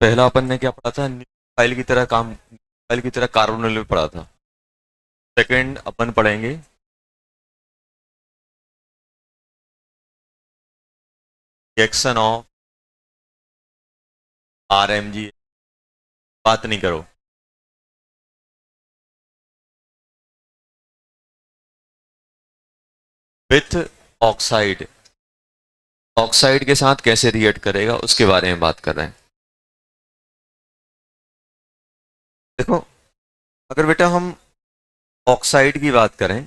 पहला अपन ने क्या पढ़ा था, फाइल की तरह काम, फाइल की तरह कार्बोनिल में पढ़ा था। सेकंड अपन पढ़ेंगे रिएक्शन ऑफ आरएमजी। बात नहीं करो। विथ ऑक्साइड, ऑक्साइड के साथ कैसे रिएक्ट करेगा उसके बारे में बात कर रहे हैं। देखो, अगर बेटा हम ऑक्साइड की बात करें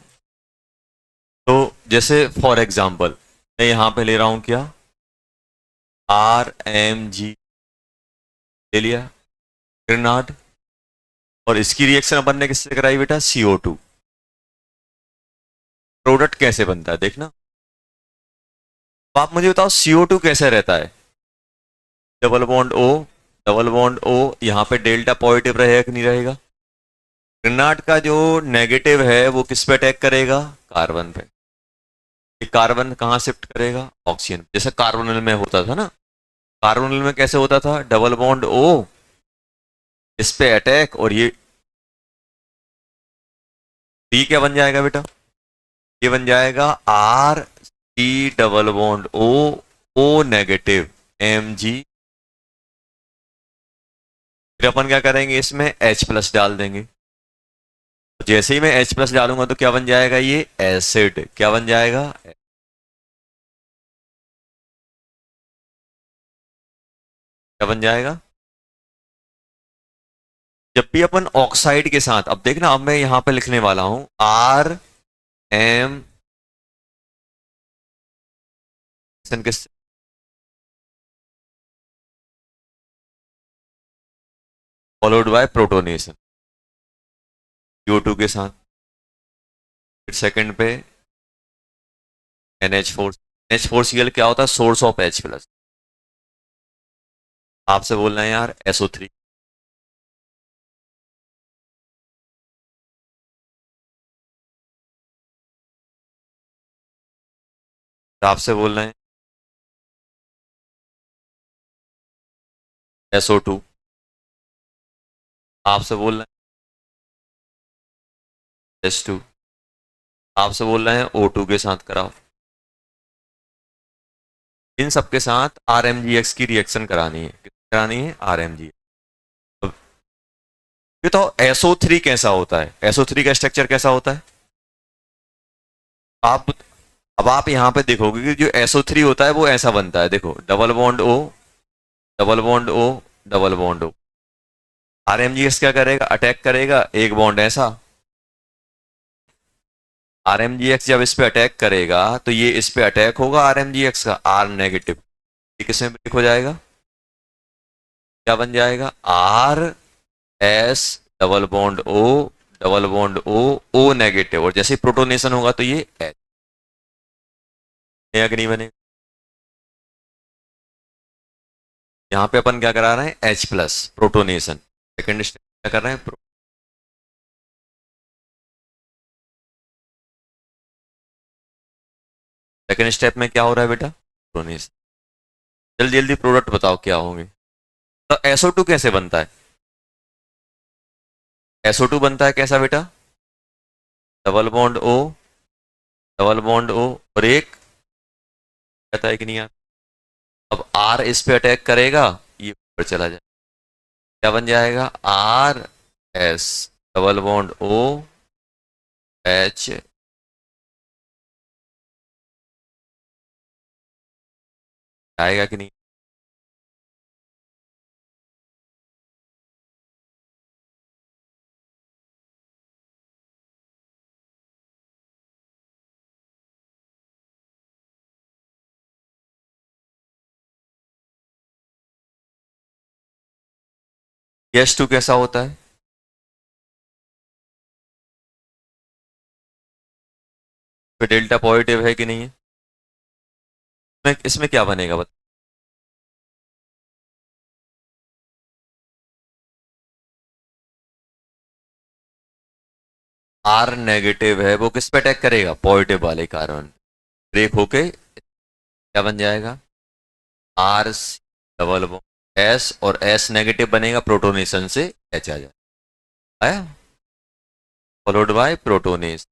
तो जैसे फॉर एग्जांपल मैं यहां पे ले रहा हूं क्या, आर एम जी ले लिया, ग्रेनाड, और इसकी रिएक्शन अपन ने किससे कराई बेटा, CO2। प्रोडक्ट कैसे बनता है देखना। तो आप मुझे बताओ CO2 कैसे रहता है, double bond O, double bond O, यहाँ पे डेल्टा पॉजिटिव रहेगा कि नहीं रहेगा। ग्रेनाड का जो नेगेटिव है वो किस पे अटैक करेगा, कार्बन पे। ये कार्बन कहाँ शिफ्ट करेगा, ऑक्सीजन, जैसे कार्बोनिल में होता था ना। कार्बोनिल में कैसे होता था, डबल बॉन्ड O, इस पे अटैक, और ये क्या बन जाएगा बेटा, ये बन जाएगा RC double bond O negative Mg। फिर अपन क्या करेंगे, इसमें H+ डाल देंगे। जैसे ही मैं H+ डालूंगा तो क्या बन जाएगा, ये एसिड, क्या बन जाएगा, क्या बन जाएगा। जब भी अपन ऑक्साइड के साथ, अब देखना, अब मैं यहां पे लिखने वाला हूं RM किस, फॉलोड बाय प्रोटोनेशन CO2 के साथ। फिर सेकंड पे NH4, NH4Cl क्या होता है, सोर्स ऑफ H+। आपसे बोलना है यार SO3, आपसे बोलना है SO2, आपसे बोलना है S2, आपसे बोलना है O2 के साथ कराओ। इन सब के साथ RMGX की रिएक्शन करानी है, किसकी करानी है, RMG। तो ये तो SO3 कैसा होता है, SO3 का स्ट्रक्चर कैसा होता है, आप, अब आप यहां पे देखोगे कि जो SO3 होता है वो ऐसा बनता है, देखो, double bond O, double bond O, double bond O। RMGX क्या करेगा, अटैक करेगा, एक बॉन्ड ऐसा, RMGX जब इस पे अटैक करेगा तो ये इस पे अटैक होगा RMGX का, R नेगेटिव, ये किसमें ब्रेक हो जाएगा, क्या बन जाएगा, RS double bond O, double bond O negative, और जैसे प्रोटोनेशन होगा तो ये H, कि नहीं बनेगा। यहाँ पे अपन क्या करा रहे हैं, H+ प्रोटोनेशन। सेकंड स्टेप क्या कर रहे हैं, सेकंड स्टेप में क्या हो रहा है बेटा, प्रोटोनेशन। जल्दी जल्दी प्रोडक्ट बताओ क्या होंगे। तो SO2 कैसे बनता है, SO2 बनता है कैसा बेटा, double bond O, double bond O, और एक कहता है कि नहीं यार, अब R इस पे अटैक करेगा, ये ऊपर चला जाए, क्या बन जाएगा, RS डबल बॉन्ड OH, आएगा कि नहीं। S2 कैसा होता है, फिर डेल्टा पॉजिटिव है कि नहीं है, इसमें क्या बनेगा बता, R नेगेटिव है वो किस पे अटैक करेगा, पॉजिटिव वाले कार्बन, ब्रेक होके क्या बन जाएगा, R डबल बॉन्ड एस और एस नेगेटिव बनेगा, प्रोटोनेशन से एच आ जाए, आया, फॉलोड बाय प्रोटोनेस।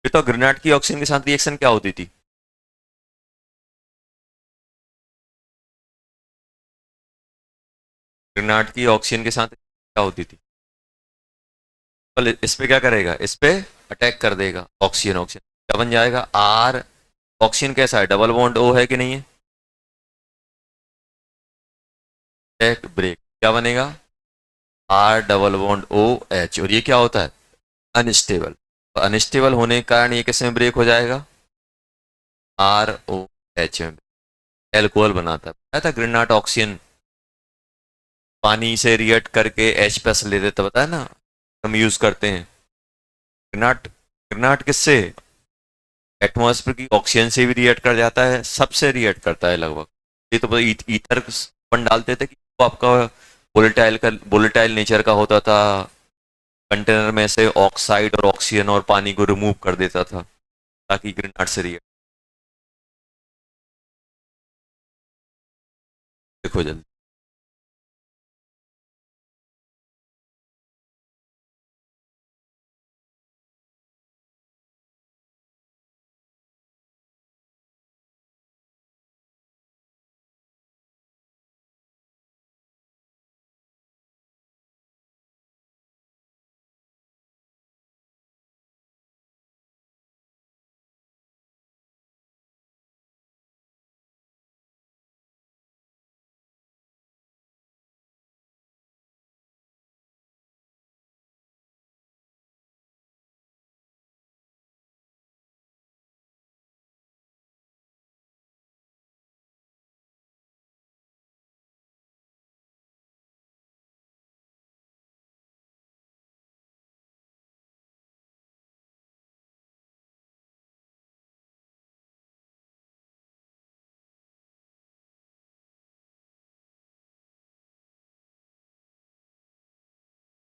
ये तो ग्रेनाइट की ऑक्सीजन के साथ रिएक्शन क्या होती थी? ग्रेनाइट की ऑक्सीजन के साथ क्या होती थी? तो इस पे क्या करेगा, इस पे अटैक कर देगा, ऑक्सीजन ऑक्सीजन क्या बन जाएगा, आर, ऑक्सीजन कैसा है, डबल बॉन्ड ओ है कि नहीं है, अटैक ब्रेक, क्या बनेगा, R double bond O H, और ये क्या होता है, अनस्टेबल। तो अनस्टेबल होने के कारण ये किस में ब्रेक हो जाएगा, आर ओ एच में, एल्कोहल बनाता है। पता था ग्रेनाइट ऑक्सीजन पानी से रिएक्ट करके एच प्लस ले लेता, पता है ना, हम यूज करते हैं ग्रेनाइट। ग्रेनाइट किससे, एटमॉस्फेयर की ऑक्सीजन से भी रिएक्ट कर जाता है, सबसे रिएक्ट करता है लगभग। ये तो ईथर अपन डालते थे कि वो आपका वोलेटाइल नेचर का होता था, कंटेनर में से ऑक्साइड और ऑक्सीजन और पानी को रिमूव कर देता था ताकि ग्रेनाइट से रिएक्ट। देखो जल्दी,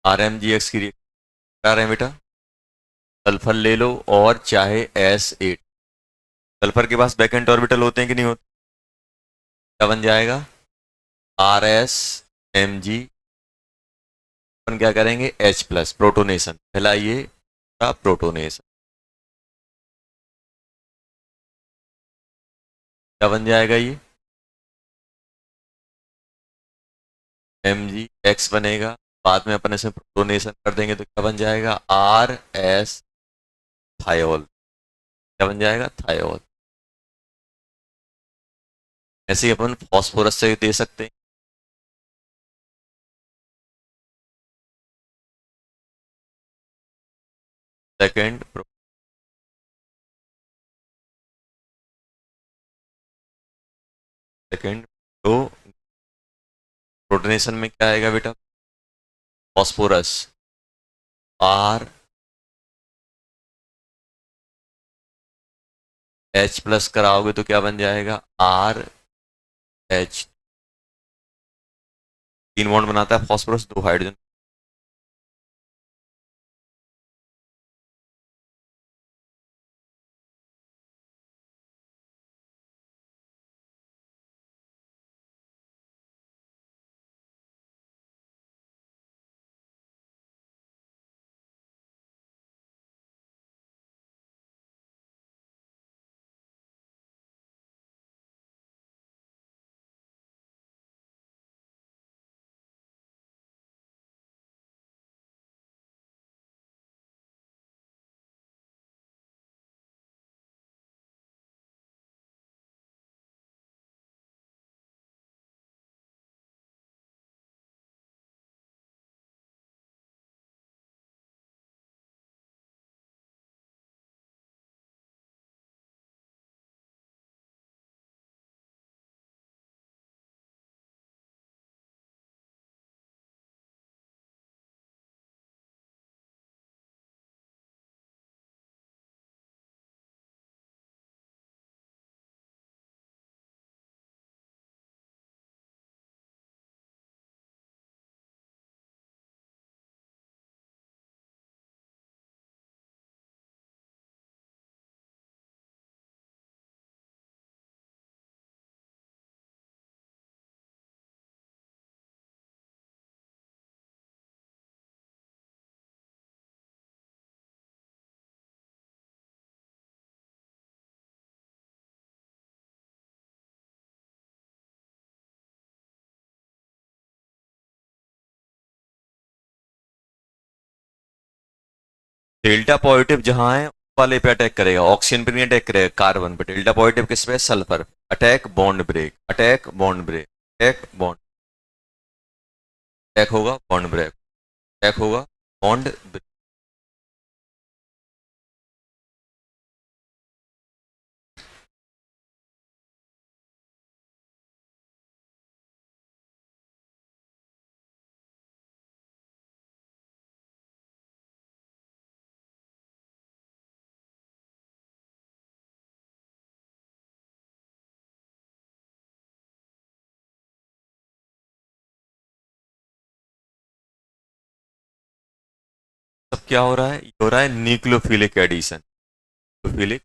आर एम जी एक्स की रिएक्ट करा रहे हैं बेटा, सल्फर ले लो और चाहे एस एट, सल्फर के पास बैकेंट ऑर्बिटल होते हैं कि नहीं होते, क्या बन जाएगा, आर एस एम जी, अपन क्या करेंगे, एच प्लस, प्रोटोनेशन, पहला ये प्रोटोनेशन, क्या बन जाएगा ये, एम जी एक्स बनेगा, बाद में अपन इसमें प्रोटोनेशन कर देंगे तो क्या बन जाएगा, आर एस थायोल, क्या बन जाएगा, थायोल। ऐसे ही अपन फॉस्फोरस से दे सकते हैं, सेकेंड, सेकेंड, तो प्रोटोनेशन में क्या आएगा बेटा, फॉस्फोरस, आर एच प्लस कराओगे तो क्या बन जाएगा, आर एच, तीन बॉन्ड बनाता है फॉस्फोरस, दो हाइड्रोजन, डेल्टा पॉजिटिव जहां है वाले पे अटैक करेगा, ऑक्सीजन पे नहीं अटैक करेगा, कार्बन पे। डेल्टा पॉजिटिव किस पे? Sulphur. Attack bond break, attack bond break, attack bond, attack होगा बॉन्ड ब्रेक, अटैक होगा बॉन्ड ब्रेक। अब क्या हो रहा है? ये हो रहा है न्यूक्लियोफिलिक एडिशन। न्यूक्लियोफिलिक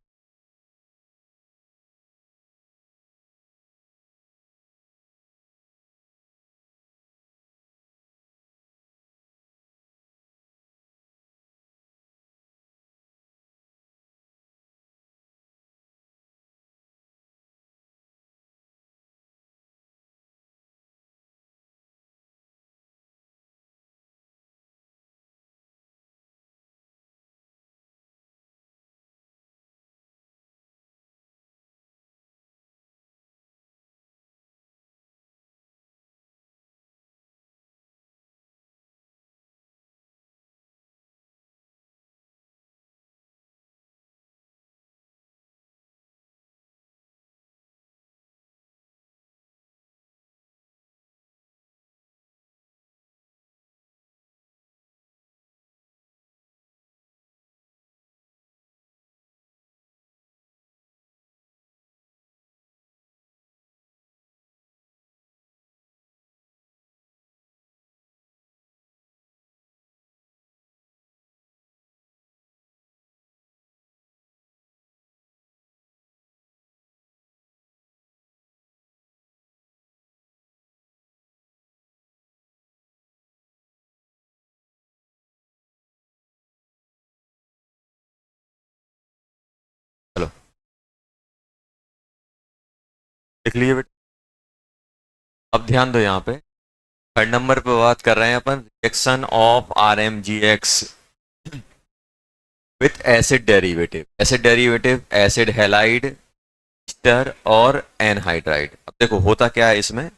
चलो देख लीजिए बेटा। अब ध्यान दो यहाँ पे, थर्ड नंबर पे बात कर रहे हैं अपन reaction of RMGX with acid derivative. Acid derivative acid halide ester और एनहाइड्राइड। अब देखो होता क्या है इसमें,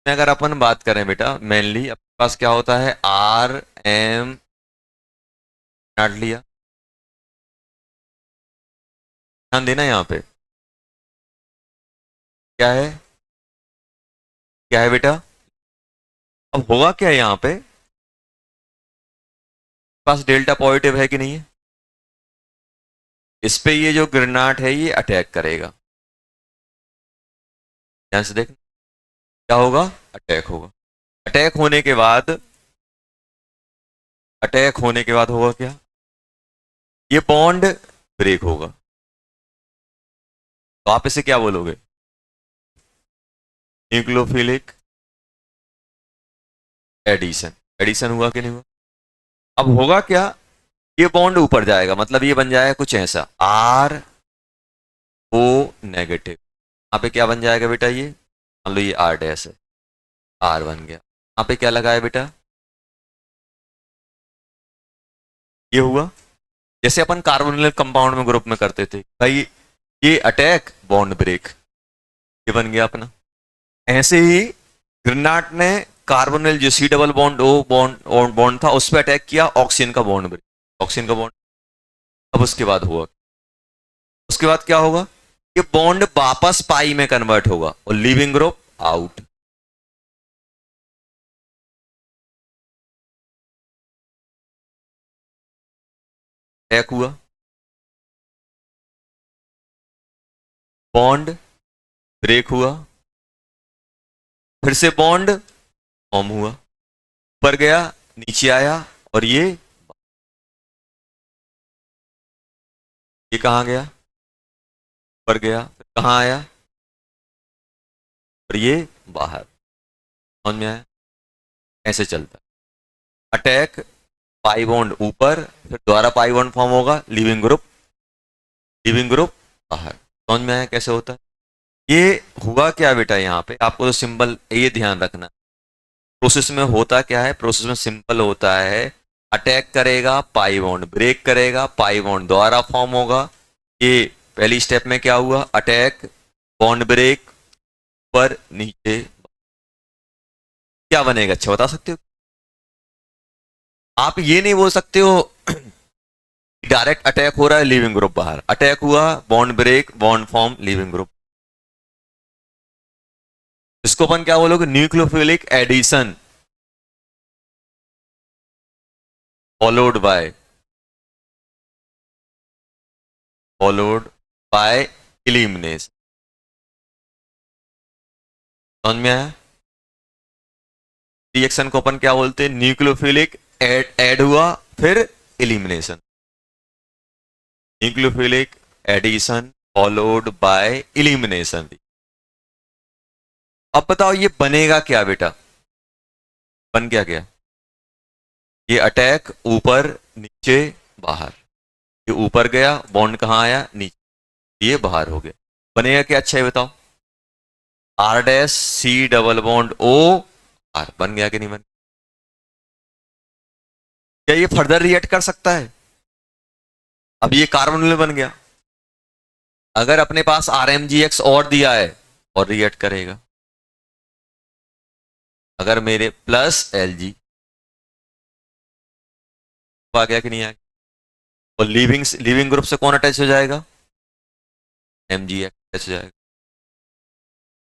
अगर अपन बात करें बेटा मेनली अपने पास क्या होता है, RM काट लिया। ध्यान देना यहाँ पे क्या है, क्या है बेटा। अब होगा क्या यहाँ पे, पास डेल्टा पॉजिटिव है कि नहीं है, इस पे ये जो ग्रेनाट है ये अटैक करेगा। ध्यान से देख क्या होगा, अटैक होगा। अटैक होने के बाद, अटैक होने के बाद होगा क्या, ये बॉन्ड ब्रेक होगा। तो आप इसे क्या बोलोगे, न्यूक्लियोफिलिक एडिशन। एडिशन हुआ कि नहीं हुआ। अब होगा क्या, ये बॉन्ड ऊपर जाएगा, मतलब ये बन जाएगा कुछ ऐसा RO नेगेटिव। यहाँ पे क्या बन जाएगा बेटा, ये मान लो ये R डैश है, R बन गया। यहाँ पे क्या लगा है बेटा, ये हुआ जैसे अपन कार्बोनिल कंपाउंड में ग्रुप में करते थे भाई, ये अटैक बॉन्ड ब्रेक, ये बन गया अपना। ऐसे ही ग्रेनाट ने कार्बोनिल जो C double bond O bond bond था उस पर अटैक किया, ऑक्सीजन का बॉन्ड ब्रेक, ऑक्सीजन का बॉन्ड। अब उसके बाद हुआ, उसके बाद क्या होगा, ये बॉन्ड वापस पाई में कन्वर्ट होगा और लीविंग ग्रुप आउट। अटैक हुआ, बॉन्ड ब्रेक हुआ, फिर से बॉन्ड फॉर्म हुआ, ऊपर गया नीचे आया, और ये कहां गया, ऊपर गया फिर कहां आया, और ये बाहर। समझ में आया, ऐसे चलता है अटैक। पाई बॉन्ड ऊपर, फिर दोबारा पाई बॉन्ड फॉर्म होगा, लिविंग ग्रुप, लिविंग ग्रुप बाहर। समझ में आया कैसे होता है। ये हुआ क्या बेटा, यहाँ पे आपको तो सिंबल ये ध्यान रखना, प्रोसेस में होता क्या है, प्रोसेस में सिंपल होता है, अटैक करेगा, पाई बॉन्ड ब्रेक करेगा, पाई बॉन्ड दोबारा फॉर्म होगा। ये पहली स्टेप में क्या हुआ, अटैक, बॉन्ड ब्रेक, पर नीचे, क्या बनेगा अच्छा बता सकते हो? आप ये नहीं बोल सकते हो डायरेक्ट अटैक हो रहा है, लीविंग ग्रुप बाहर, अटैक हुआ, bond break, bond form, leaving group. इसको अपन क्या बोलोगे, nucleophilic addition followed by elimination. समझ में आया? रिएक्शन को अपन क्या बोलते हैं, न्यूक्लियोफिलिक ऐड हुआ फिर elimination, nucleophilic addition followed by elimination. अब बताओ ये बनेगा क्या बेटा, बन क्या गया, ये अटैक ऊपर नीचे बाहर, ये ऊपर गया, बॉन्ड कहां आया नीचे, ये बाहर हो गया, बनेगा क्या अच्छा है बताओ, R dash C double bond O R, बन गया कि नहीं बन? क्या ये फर्दर रिएक्ट कर सकता है? अब ये कार्बन में बन गया, अगर अपने पास आर एम जी एक्स और दिया है और रिएक्ट करेगा, अगर मेरे प्लस एल जी आ गया कि नहीं आ गया, और लिविंग ग्रुप से कौन अटैच हो जाएगा, एम जी एक्स अटैच हो जाएगा,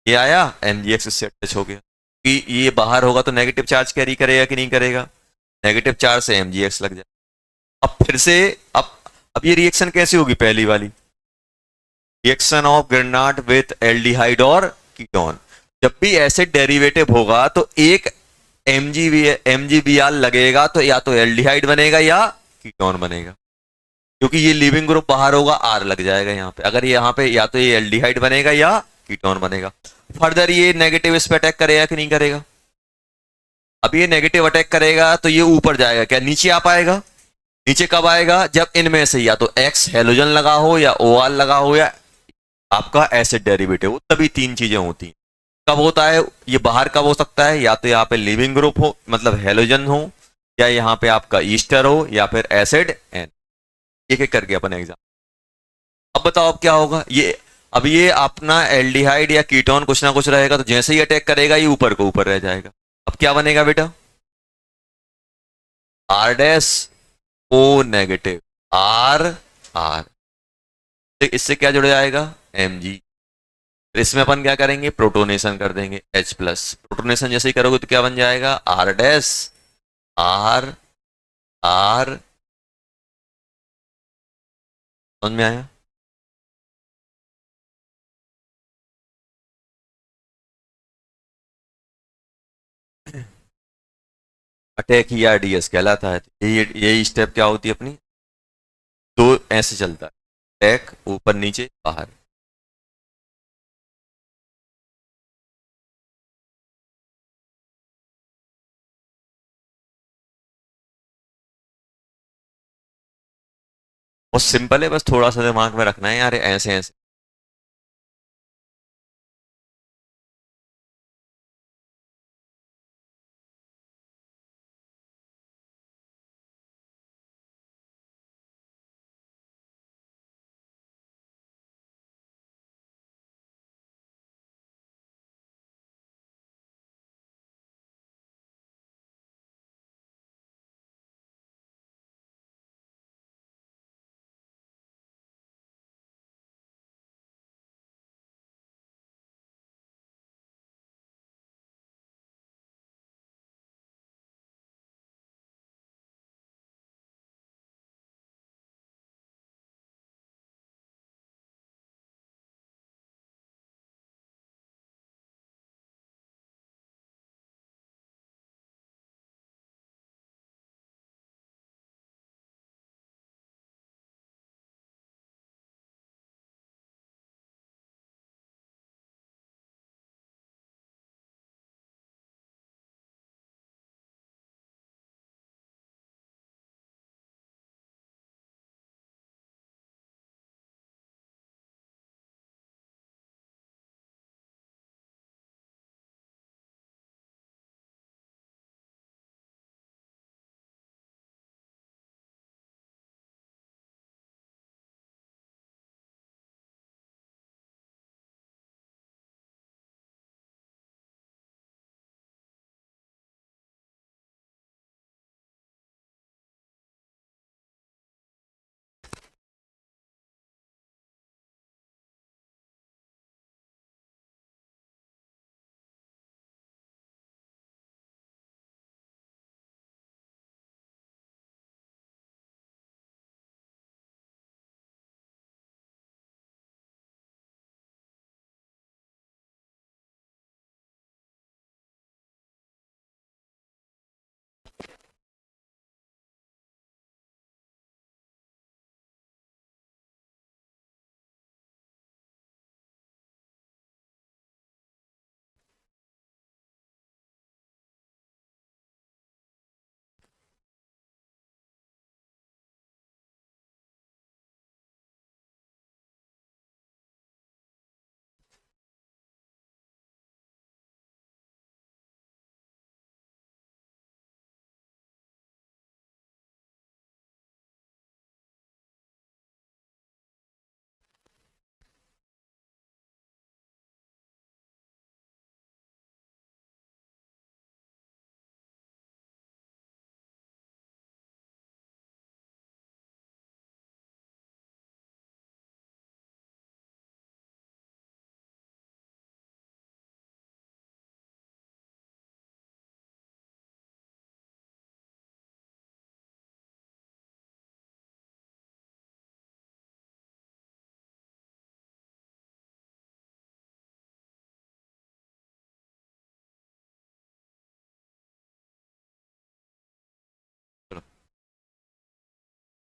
ये आया एम जी एक्स इससे अटैच हो गया, कि ये बाहर होगा तो नेगेटिव चार्ज कैरी करेगा कि नहीं करेगा, नेगेटिव चार्ज से एम जी एक्स लग जाए। अब फिर से, अब अब ये रिएक्शन कैसे होगी, पहली वाली रिएक्शन ऑफ ग्रेनाट विथ एल्डिहाइड और कीटोन, जब भी एसिड डेरिवेटिव होगा तो एक एमजीबीआर लगेगा, तो या तो एल्डिहाइड बनेगा या कीटोन बनेगा, क्योंकि ये लिविंग ग्रुप बाहर होगा, आर लग जाएगा यहाँ पे, अगर यहाँ पे या तो ये एल्डिहाइड बनेगा या कीटोन बनेगा। फर्दर ये नेगेटिव इस पे अटैक करेगा कि नहीं करेगा, अब ये नेगेटिव अटैक करेगा तो ये ऊपर जाएगा, क्या नीचे आ पाएगा, नीचे कब आएगा, जब इनमें से या तो एक्स हेलोजन लगा हो या ओ आर लगा हो या आपका एसिड डेरिवेटिव, तभी तीन चीजें होती हैं। कब होता है ये बाहर, कब हो सकता है, या तो यहाँ पे लिविंग ग्रुप हो मतलब हेलोजन हो, या यहाँ पे आपका ईस्टर हो, या फिर एसिड एन, एक एक करके अपन एग्जाम। अब बताओ अब क्या होगा, ये अब ये अपना एल्डिहाइड या कीटोन कुछ ना कुछ रहेगा, तो जैसे ही अटैक करेगा ये ऊपर को ऊपर रह जाएगा। अब क्या बनेगा बेटा, R dash O negative R R, इससे क्या जुड़ जाएगा, एम जी, फिर इसमें अपन क्या करेंगे, प्रोटोनेशन कर देंगे H प्लस, प्रोटोनेशन जैसे ही करोगे तो क्या बन जाएगा, आर डैश आर आर, समझ में आया? अटैक ही आरडीएस कहलाता है, यही स्टेप क्या होती है अपनी, दो ऐसे चलता है, अटैक ऊपर नीचे बाहर। बहुत सिंपल है, बस थोड़ा सा दिमाग में रखना है यार, ऐसे ऐसे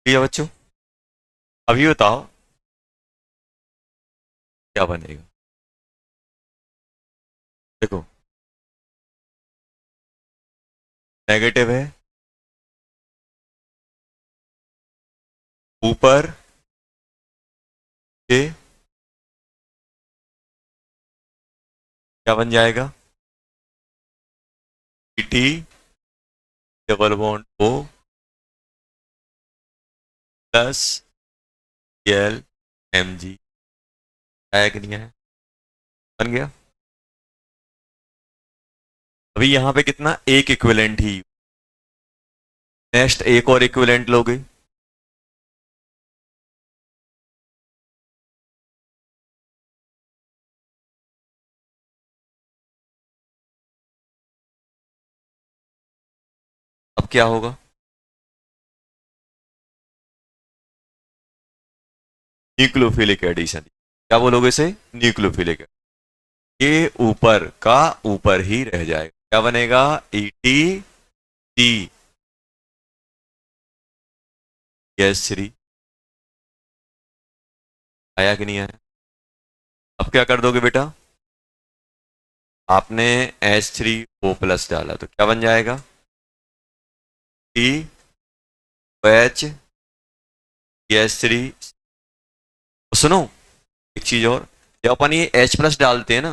ठीक है बच्चों, अभी बताओ क्या बनेगा। देखो, नेगेटिव है, ऊपर के क्या बन जाएगा, T double bond O plus L M G. आया कि नहीं आया? बन गया। अभी यहां पे कितना, एक इक्विवेलेंट ही, नेक्स्ट एक और इक्विवेलेंट लोगे, अब क्या होगा, न्यूक्लियोफिलिक एडिशन। क्या बोलोगे इसे, न्यूक्लियोफिलिक। ये ऊपर का ऊपर ही रह जाएगा, क्या बनेगा, E T T S three. आया कि नहीं आया? अब क्या कर दोगे बेटा, आपने H3O प्लस डाला तो क्या बन जाएगा, टी एच एस थ्री। सुनो, एक चीज और, जब अपन ये H प्लस डालते हैं ना,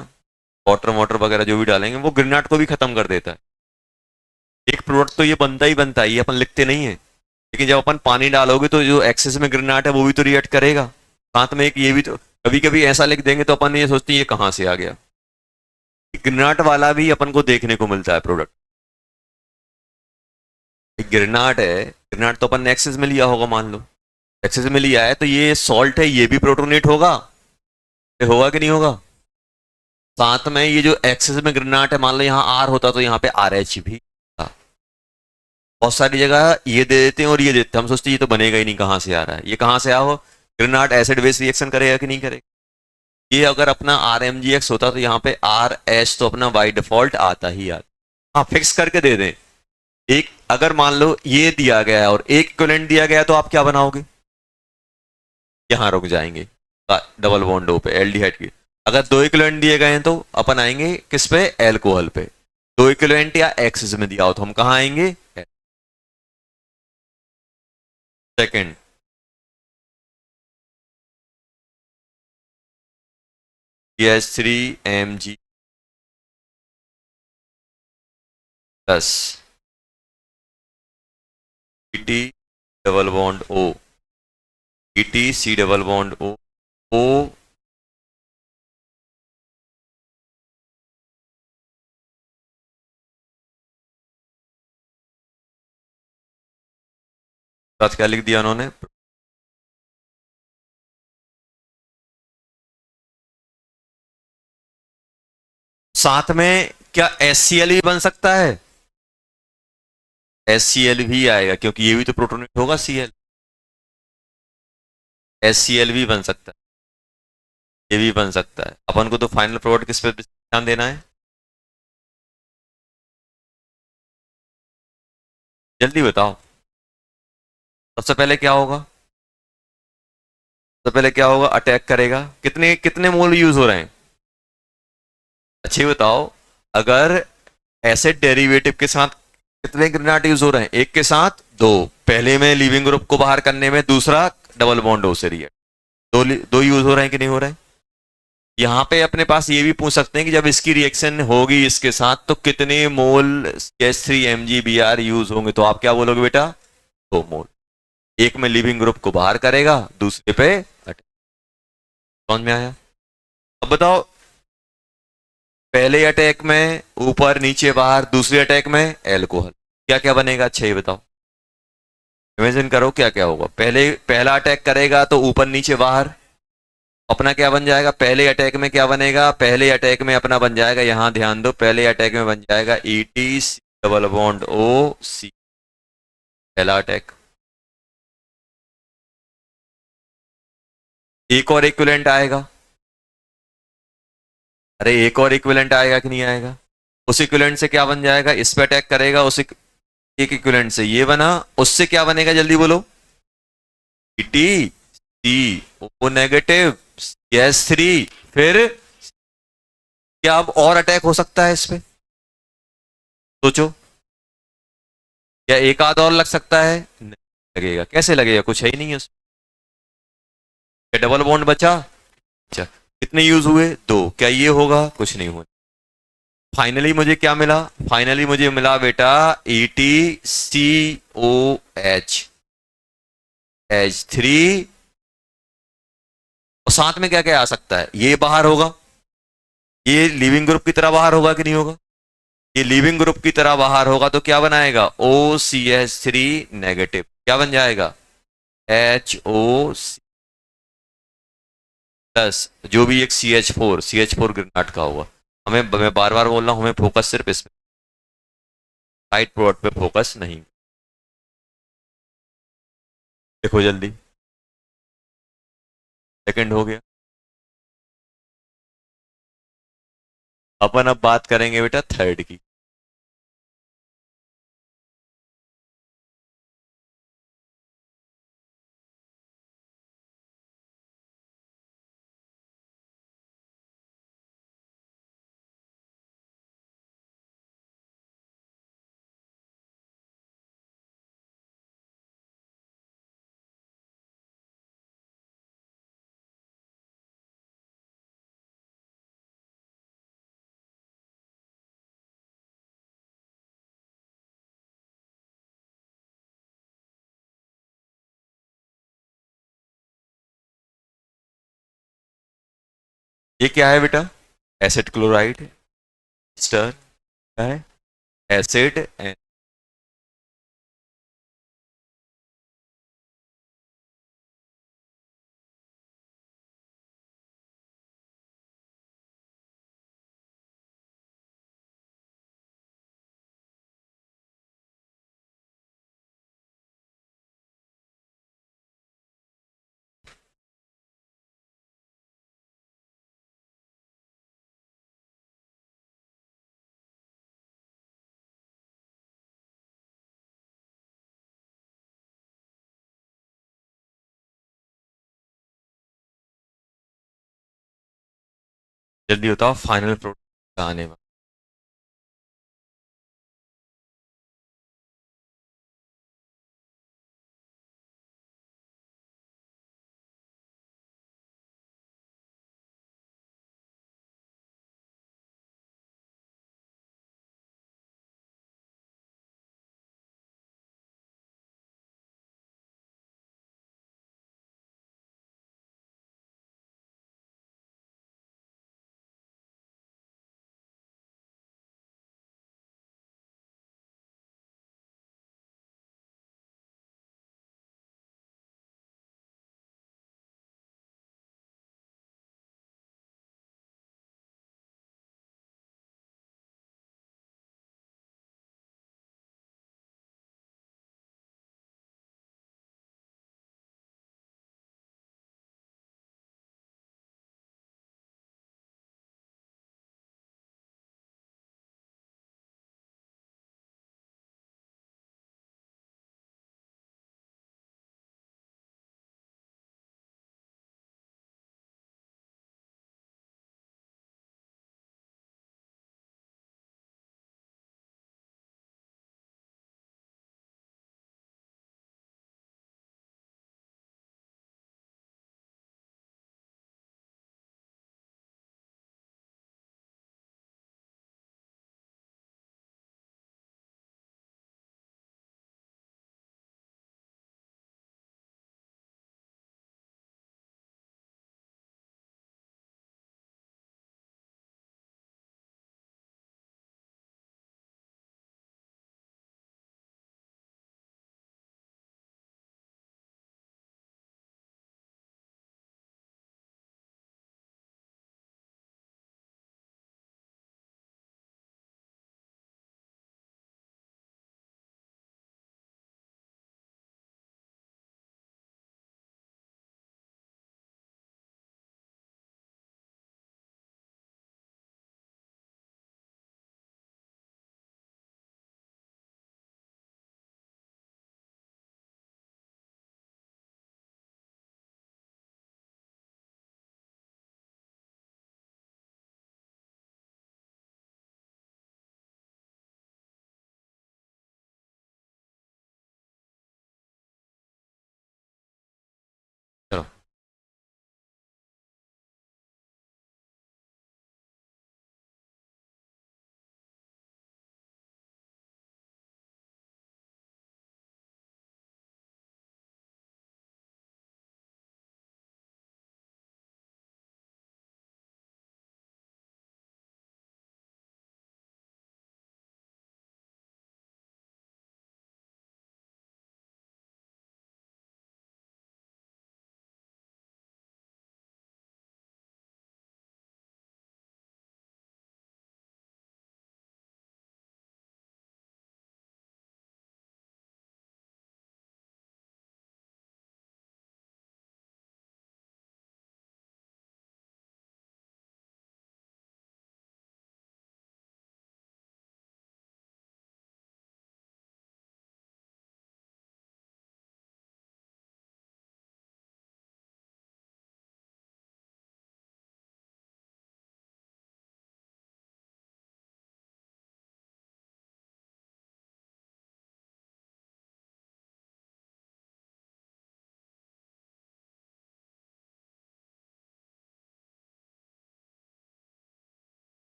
वाटर वाटर वगैरह जो भी डालेंगे, वो ग्रेनाट को भी खत्म कर देता है। एक प्रोडक्ट तो ये बनता ही, ये अपन लिखते नहीं है, लेकिन जब अपन पानी डालोगे तो जो एक्सेस में ग्रेनाट है वो भी तो रिएक्ट करेगा। साथ में एक ये भी तो, कभी कभी ऐसा लिख देंगे तो अपन ये सोचते हैं ये कहाँ से आ गया। ग्रेनाट वाला भी अपन को देखने को मिलता है प्रोडक्ट। एक ग्रेनाट है, ग्रेनाट तो अपन ने एक्सेस में लिया होगा, मान लो एक्सेस में लिया है, तो ये सॉल्ट है, ये भी प्रोटोनेट होगा, ये होगा कि नहीं होगा। साथ में ये जो एक्सेस में ग्रेनाट है, मान लो यहाँ आर होता तो यहाँ पे आर एच भी था। बहुत सारी जगह ये दे देते हैं और ये देते हैं, हम सोचते हैं ये तो बनेगा ही नहीं, कहाँ से आ रहा है, ये कहाँ से आया हो। ग्रेनाट एसिड बेस रिएक्शन करेगा कि नहीं करेगा। ये अगर अपना आर एम जी एक्स होता तो यहाँ पे आर एच तो अपना बाई डिफॉल्ट आता ही आता। हाँ, फिक्स करके दे दें। एक अगर मान लो ये दिया गया है और एक इक्विवेलेंट दिया गया है, तो आप क्या बनाओगे, यहां रुक जाएंगे डबल बॉन्ड ओ पे, एल्डिहाइड की। अगर दो इक्विवेलेंट दिए गए हैं तो अपन आएंगे किस पे, एल्कोहल पे। दो इक्विवेलेंट या एक्सिस में दिया हो तो हम कहां आएंगे, second. CH3 Mg plus T double bond O, T C double bond O, O साथ क्या लिख दिया उन्होंने, साथ में क्या HCl भी बन सकता है, HCl भी आएगा क्योंकि ये भी तो प्रोटोनेट होगा, Cl। HCl भी बन सकता है, ये भी बन सकता है। अपन को तो फाइनल प्रोडक्ट किस पे ध्यान देना है, जल्दी बताओ। सबसे पहले क्या होगा, सबसे पहले क्या होगा, अटैक करेगा। कितने कितने मोल यूज हो रहे हैं, अच्छे बताओ। अगर एसिड डेरिवेटिव के साथ कितने ग्रेनाट यूज हो रहे हैं, एक के साथ दो, पहले में लीविंग ग्रुप को बाहर करने में, दूसरा डबल बॉन्ड ओ से रिएक्ट, दो दो यूज हो रहे हैं कि नहीं हो रहे हैं। यहाँ पे अपने पास ये भी पूछ सकते हैं कि जब इसकी रिएक्शन होगी इसके साथ तो कितने मोल H3 MgBr यूज होंगे, तो आप क्या बोलोगे बेटा, 2 मोल। एक में लिविंग ग्रुप को बाहर करेगा, दूसरे पे अटैक। समझ में आया? अब बताओ, पहले अटैक में ऊपर नीचे बाहर, दूसरे अटैक में एल्कोहल, क्या क्या बनेगा, अच्छा ये बताओ। इमेजिन करो क्या क्या होगा। पहला अटैक करेगा तो ऊपर नीचे बाहर, अपना क्या बन जाएगा, पहले अटैक में क्या बनेगा, पहले अटैक में अपना बन जाएगा, यहां ध्यान दो, पहले अटैक में बन जाएगा E T C double bond O C, पहला अटैक। एक और इक्विवेलेंट आएगा, अरे एक और इक्विवेलेंट आएगा कि नहीं आएगा। उस इक्विवेलेंट से क्या बन जाएगा, इस पे अटैक करेगा, उस एक इक्विवेलेंट से ये बना, उससे क्या बनेगा, जल्दी बोलो। T C O negative S three, फिर क्या अब और अटैक हो सकता है इस पे? सोचो, क्या एक आध और लग सकता है? नहीं लगेगा। कैसे लगेगा, कुछ है ही नहीं है उसमें। क्या डबल बॉन्ड बचा? अच्छा, कितने यूज हुए? दो। क्या ये होगा? कुछ नहीं हुआ। फाइनली मुझे क्या मिला? फाइनली मुझे मिला बेटा E T C O H H three. और साथ में क्या क्या आ सकता है? ये बाहर होगा, ये लिविंग ग्रुप की तरह बाहर होगा कि नहीं होगा? ये लिविंग ग्रुप की तरह बाहर होगा तो क्या बनाएगा? ओ सी एच थ्री नेगेटिव। क्या बन जाएगा? एच ओ प्लस जो भी एक सी एच फोर ग्रेनाट का होगा। हमें, मैं बार बार बोल रहा हूं, हमें फोकस सिर्फ इसमें, साइड प्रोडक्ट पे फोकस नहीं। देखो जल्दी, सेकंड हो गया। अपन अब बात करेंगे बेटा थर्ड की। ये क्या है बेटा? एसिड क्लोराइड स्टर है, एसिड। जल्दी बताओ फाइनल प्रोडक्ट आने में।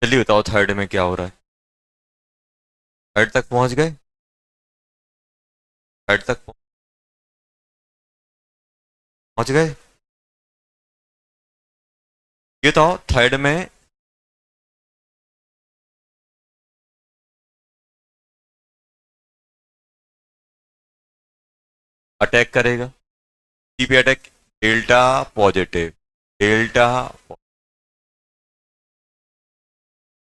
जल्दी बताओ थर्ड में क्या हो रहा है। थर्ड तक पहुंच गए? थर्ड तक पहुंच गए? ये तो थर्ड में अटैक करेगा, सी पे अटैक, डेल्टा पॉजिटिव, डेल्टा।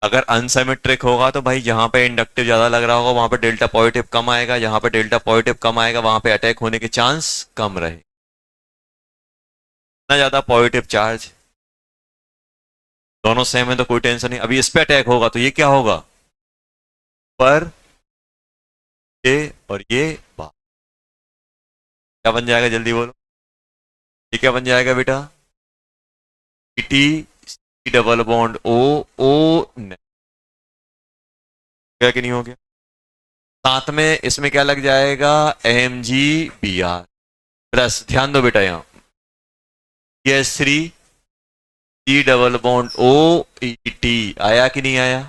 अगर अनसिमेट्रिक होगा तो भाई जहां पे इंडक्टिव ज्यादा लग रहा होगा वहां पे डेल्टा पॉजिटिव कम आएगा, जहां पे डेल्टा पॉजिटिव कम आएगा वहां पे अटैक होने के चांस कम रहे। ना ज्यादा पॉजिटिव चार्ज, दोनों सेम है तो कोई टेंशन नहीं। अभी इस पे अटैक होगा तो ये क्या होगा, पर ये और ये बात क्या बन जाएगा, जल्दी बोलो। ये क्या बन जाएगा बेटा, T C double bond O, O क्या कि नहीं हो गया। साथ में इसमें क्या लग जाएगा, M G B R plus, ध्यान दो बेटा यहाँ, S three C double bond O E T, आया कि नहीं आया।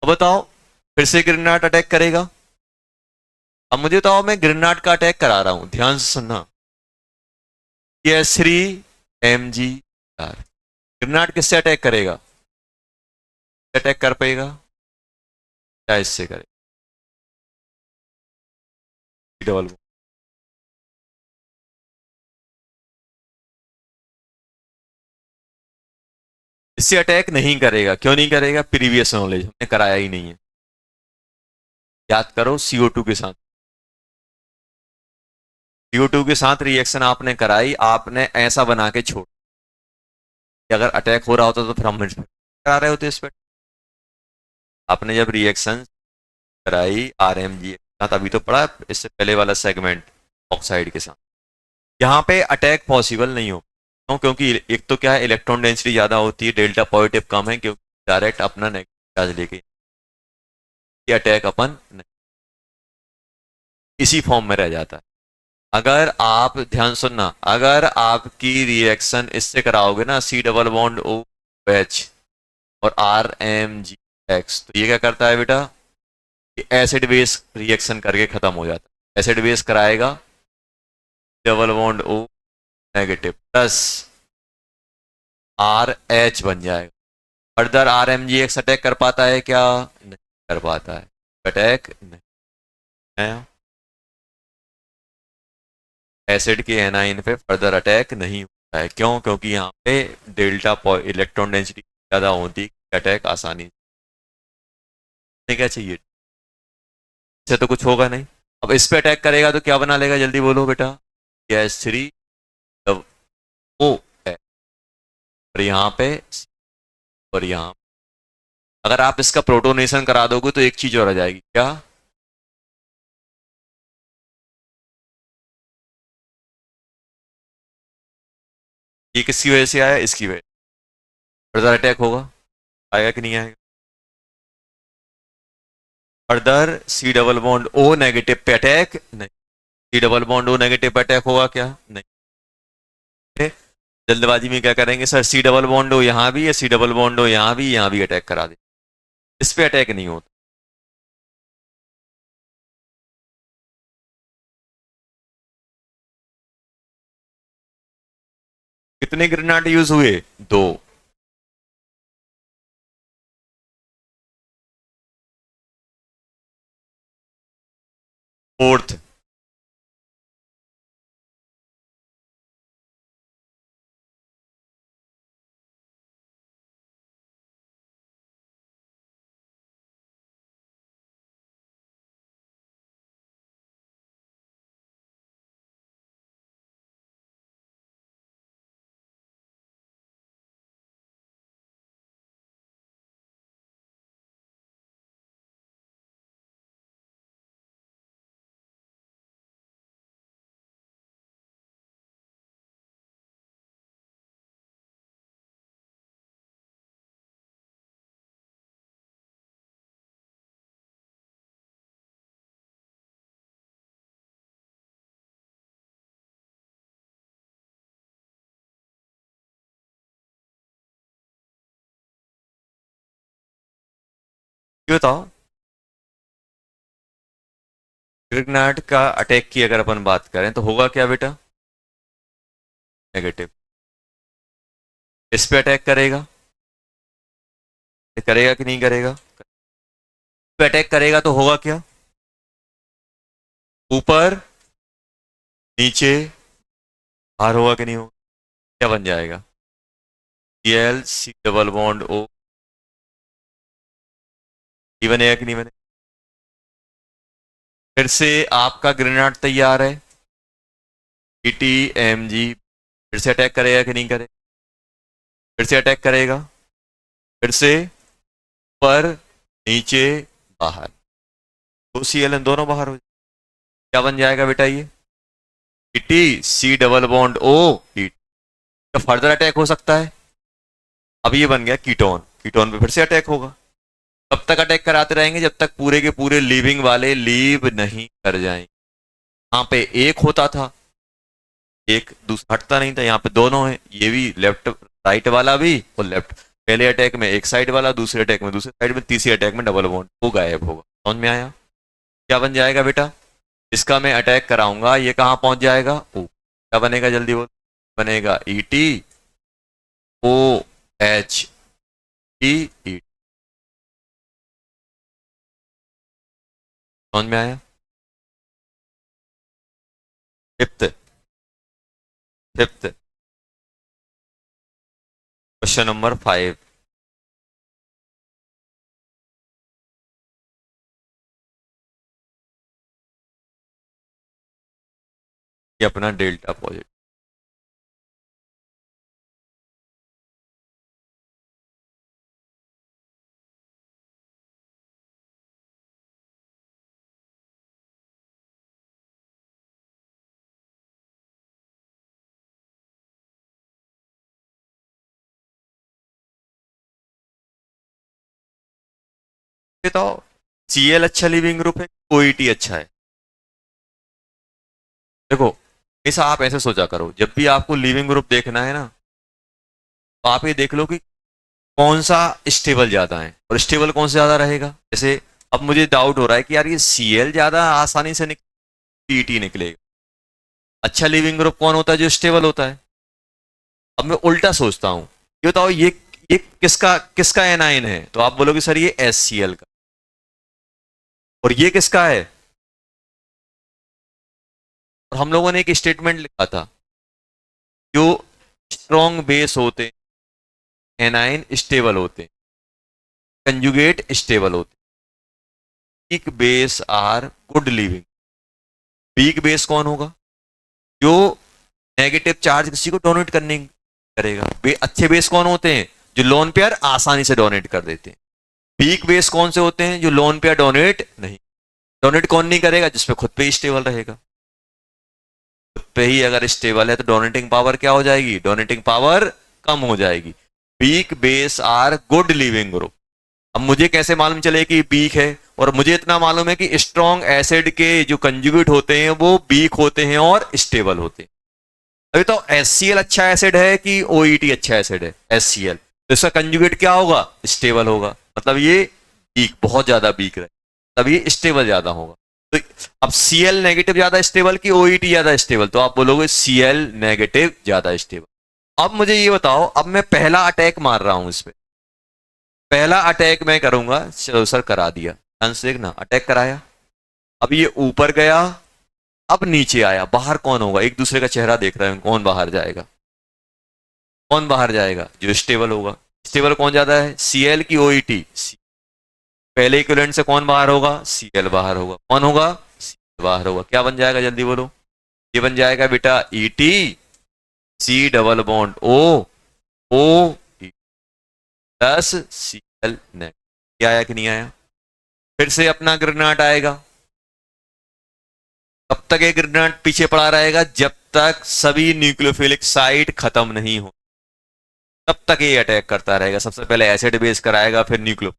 अब बताओ, फिर से ग्रेनाड अटैक करेगा। अब मुझे बताओ, मैं ग्रेनाड का अटैक करा रहा हूं, ध्यान से सुनना। S three M G R, Grignard किससे अटैक करेगा, अटैक कर पाएगा, क्या इससे करेगा, डबल बॉन्ड। इससे अटैक नहीं करेगा, क्यों नहीं करेगा, प्रीवियस नॉलेज हमने कराया ही नहीं है। याद करो, CO2 के साथ, CO2 के साथ रिएक्शन आपने कराई, आपने ऐसा बना के छोड़, कि अगर अटैक हो रहा होता तो फिर हम करा रहे होते इस पर। आपने जब रिएक्शन कराई RMG के साथ, अभी तो पढ़ा इससे पहले वाला सेगमेंट ऑक्साइड के साथ, यहाँ पे अटैक पॉसिबल नहीं हो क्यों, क्योंकि एक तो क्या है, इलेक्ट्रॉन डेंसिटी ज्यादा होती है, डेल्टा पॉजिटिव कम है, क्योंकि डायरेक्ट अपना नेगेटिव चार्ज लेके ये अटैक अपन इसी फॉर्म में रह जाता है। अगर आप ध्यान सुनना, अगर आपकी रिएक्शन इससे कराओगे ना, C double bond O H और RMGX, तो ये क्या करता है बेटा, ये एसिड बेस रिएक्शन करके खत्म हो जाता है। एसिड बेस कराएगा, double bond O negative plus RH बन जाएगा। फर्दर RMGX अटैक कर पाता है क्या, नहीं कर पाता है, अटैक नहीं है, एसिड के एनाइन पे फर्दर अटैक नहीं होता है। क्यों, क्योंकि यहाँ पे डेल्टा इलेक्ट्रॉन डेंसिटी ज्यादा होती, अटैक आसानी से, क्या चाहिए, इससे तो कुछ होगा नहीं। अब इस पे अटैक करेगा तो क्या बना लेगा, जल्दी बोलो बेटा, एस थ्री ओ, और यहाँ पे और यहाँ, अगर आप इसका प्रोटोनेशन करा दोगे तो एक चीज और आ जाएगी, क्या, ये किसकी वजह से आया, इसकी वजह, फर्दर अटैक होगा, आएगा कि नहीं आएगा। Further C double bond O negative पे अटैक नहीं, C double bond O negative पे अटैक होगा क्या, नहीं। जल्दबाजी में क्या करेंगे सर, सी डबल बॉन्ड हो यहाँ भी, या सी डबल बॉन्ड हो यहाँ भी अटैक करा दे, इस पे अटैक नहीं होता। कितने ग्रेनाड यूज हुए, दो। फोर्थ, ये बताओ, ग्रेनेड का अटैक की अगर अपन बात करें तो होगा क्या बेटा? नेगेटिव। इस पे अटैक करेगा, ये करेगा कि नहीं करेगा? इस पे अटैक करेगा तो होगा क्या? ऊपर, नीचे, बाहर होगा कि नहीं होगा? क्या बन जाएगा? Cl C double bond O, ये बनेगा कि नहीं बने? फिर से आपका ग्रेनेड तैयार है, ETMG, फिर से अटैक करेगा कि नहीं करेगा? फिर से अटैक करेगा, फिर से ऊपर, नीचे, बाहर, तो Cl दोनों बाहर हो जाए। क्या बन जाएगा बेटा ये? ET C double bond O, ET। तो फर्दर अटैक हो सकता है। अब ये बन गया कीटोन, कीटोन पे फिर से अटैक होगा। कब तक अटैक कराते रहेंगे? जब तक पूरे के पूरे लीविंग वाले लीव नहीं कर जाएंगे। यहाँ पे एक होता था, एक दूसरा हटता नहीं था, यहाँ पे दोनों है, ये भी लेफ्ट राइट वाला भी और लेफ्ट, पहले अटैक में एक साइड वाला, दूसरे अटैक में दूसरे साइड में, तीसरे अटैक में डबल बॉन्ड, वो गायब होगा। समझ में आया? क्या बन जाएगा बेटा? इसका मैं अटैक कराऊंगा, ये कहाँ पहुंच जाएगा? ओ, क्या बनेगा जल्दी बोल? बनेगा ETOH, समझ में आया? Fifth, fifth question number 5। ये अपना डेल्टा पॉजिटिव। बताओ, Cl अच्छा लिविंग ग्रुप है, OET अच्छा है? देखो, ऐसा आप ऐसे सोचा करो, जब भी आपको लिविंग ग्रुप देखना है ना, तो आप ये देख लो कि कौन सा स्टेबल ज्यादा है, और स्टेबल कौन सा ज्यादा रहेगा। जैसे अब मुझे डाउट हो रहा है कि यार ये Cl ज्यादा आसानी से PET निकलेगा। अच्छा लिविंग ग्रुप कौन होता है? जो स्टेबल होता है। अब मैं उल्टा सोचता हूं, ये बताओ, ये किसका किसका एनाइन है? तो आप बोलोगे सर ये HCl का। और ये किसका है? और हम लोगों ने एक स्टेटमेंट लिखा था, जो स्ट्रॉन्ग बेस होते हैं एनाइन स्टेबल होते हैं, कंजुगेट स्टेबल होते हैं, weak base are good leaving. Weak base कौन होगा? जो नेगेटिव चार्ज किसी को डोनेट करने करेगा। अच्छे बेस कौन होते हैं? जो लोन पेयर आसानी से डोनेट कर देते हैं। वीक बेस कौन से होते हैं? जो लोन पेयर डोनेट नहीं, डोनेट कौन नहीं करेगा? जिसपे खुद पे ही स्टेबल रहेगा। खुद पे ही अगर स्टेबल है तो डोनेटिंग पावर क्या हो जाएगी? डोनेटिंग पावर कम हो जाएगी। Weak base are good leaving group. अब मुझे कैसे मालूम चले कि वीक है? और मुझे इतना मालूम है कि स्ट्रॉन्ग एसिड के जो कंजुगेट होते हैं वो वीक होते हैं और स्टेबल होते हैं। अभी तो HCl अच्छा एसिड है कि OET अच्छा एसिड है? HCl, तो इसका कंजुगेट क्या होगा? स्टेबल होगा। मतलब ये वीक, बहुत ज्यादा वीक रहे, तब ये स्टेबल ज्यादा होगा। तो अब Cl नेगेटिव ज्यादा स्टेबल कि OET ज्यादा स्टेबल? तो आप बोलोगे Cl नेगेटिव ज्यादा स्टेबल। अब मुझे ये बताओ, अब मैं पहला अटैक मार रहा हूं इस पे, पहला अटैक मैं करूंगा। चलो सर करा दिया, ध्यान से देखना, अटैक कराया, अब ये ऊपर गया, अब नीचे आया, बाहर कौन होगा? एक दूसरे का चेहरा देख रहे हैं, कौन बाहर जाएगा? कौन बाहर जाएगा? जो स्टेबल होगा। स्टेबल कौन ज्यादा है? Cl की OET? पहले इक्विवेलेंट से कौन बाहर होगा? Cl बाहर होगा। कौन होगा? Cl बाहर होगा। क्या बन जाएगा जल्दी बोलो? ये बन जाएगा बेटा ET C double bond O, O plus Cl negative. क्या आया कि नहीं आया? फिर से अपना ग्रेनेड आएगा। कब तक ये ग्रेनेड पीछे पड़ा रहेगा? जब तक सभी न्यूक्लियोफिलिक साइट खत्म नहीं हो, तब तक ये अटैक करता रहेगा। सबसे पहले एसिड बेस कराएगा, फिर न्यूक्लियो।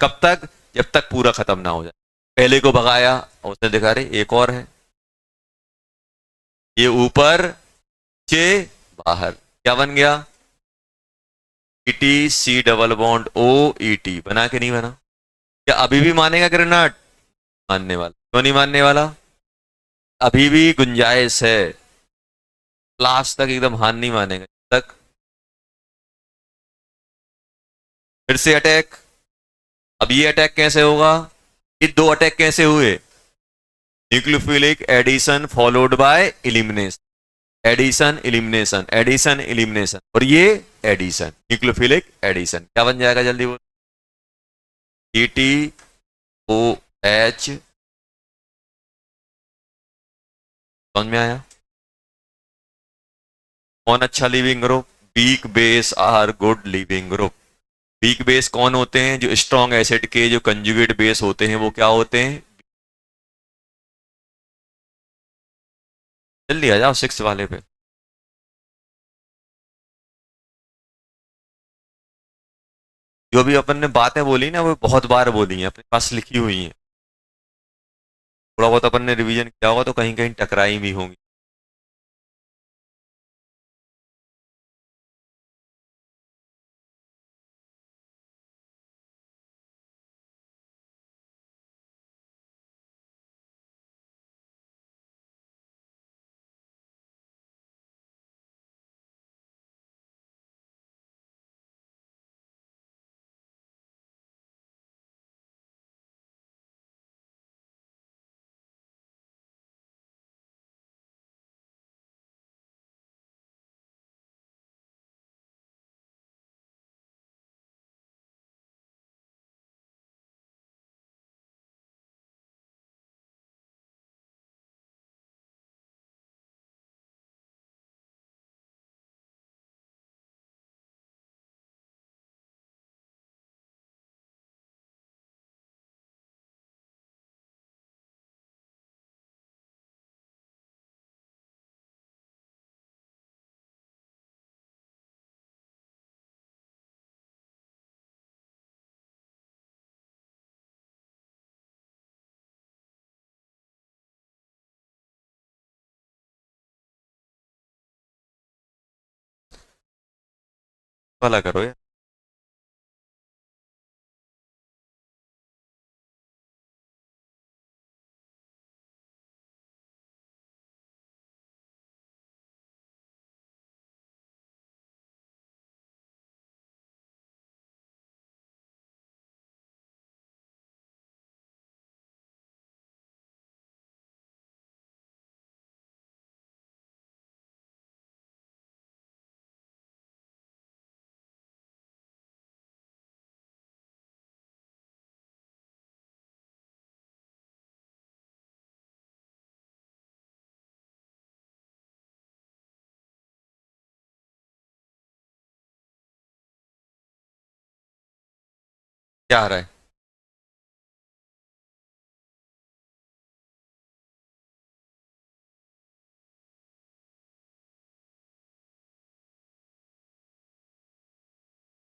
कब तक? जब तक पूरा खत्म ना हो जाए। पहले को भगाया, उसने दिखा रहे एक और है, ये ऊपर, नीचे, बाहर। क्या बन गया? ET C double bond OET बना के नहीं बना? क्या अभी भी मानेगा ग्रेनाड? मानने वाला, क्यों नहीं मानने वाला? अभी भी गुंजाइश है, लास्ट तक एकदम हार नहीं मानेगा तक। फिर से अटैक। अब ये अटैक कैसे होगा? ये दो अटैक कैसे हुए? Nucleophilic addition followed by elimination, addition elimination, addition elimination, और ये एडिशन, न्यूक्लियोफिलिक एडिशन। क्या बन जाएगा जल्दी बोल? T O H. समझ में आया? कौन अच्छा leaving group? Weak base are good leaving group. Weak base कौन होते हैं? जो स्ट्रॉन्ग एसिड के जो कंजुगेट बेस होते हैं वो क्या होते हैं? जल्दी आ जाओ सिक्स वाले पे। जो भी अपन ने बातें बोली ना वो बहुत बार बोली हैं, अपने पास लिखी हुई हैं। थोड़ा बहुत अपन ने रिवीजन किया होगा तो कहीं कहीं टकराई भी होंगी। वाला करो यार। क्या आ रहा है?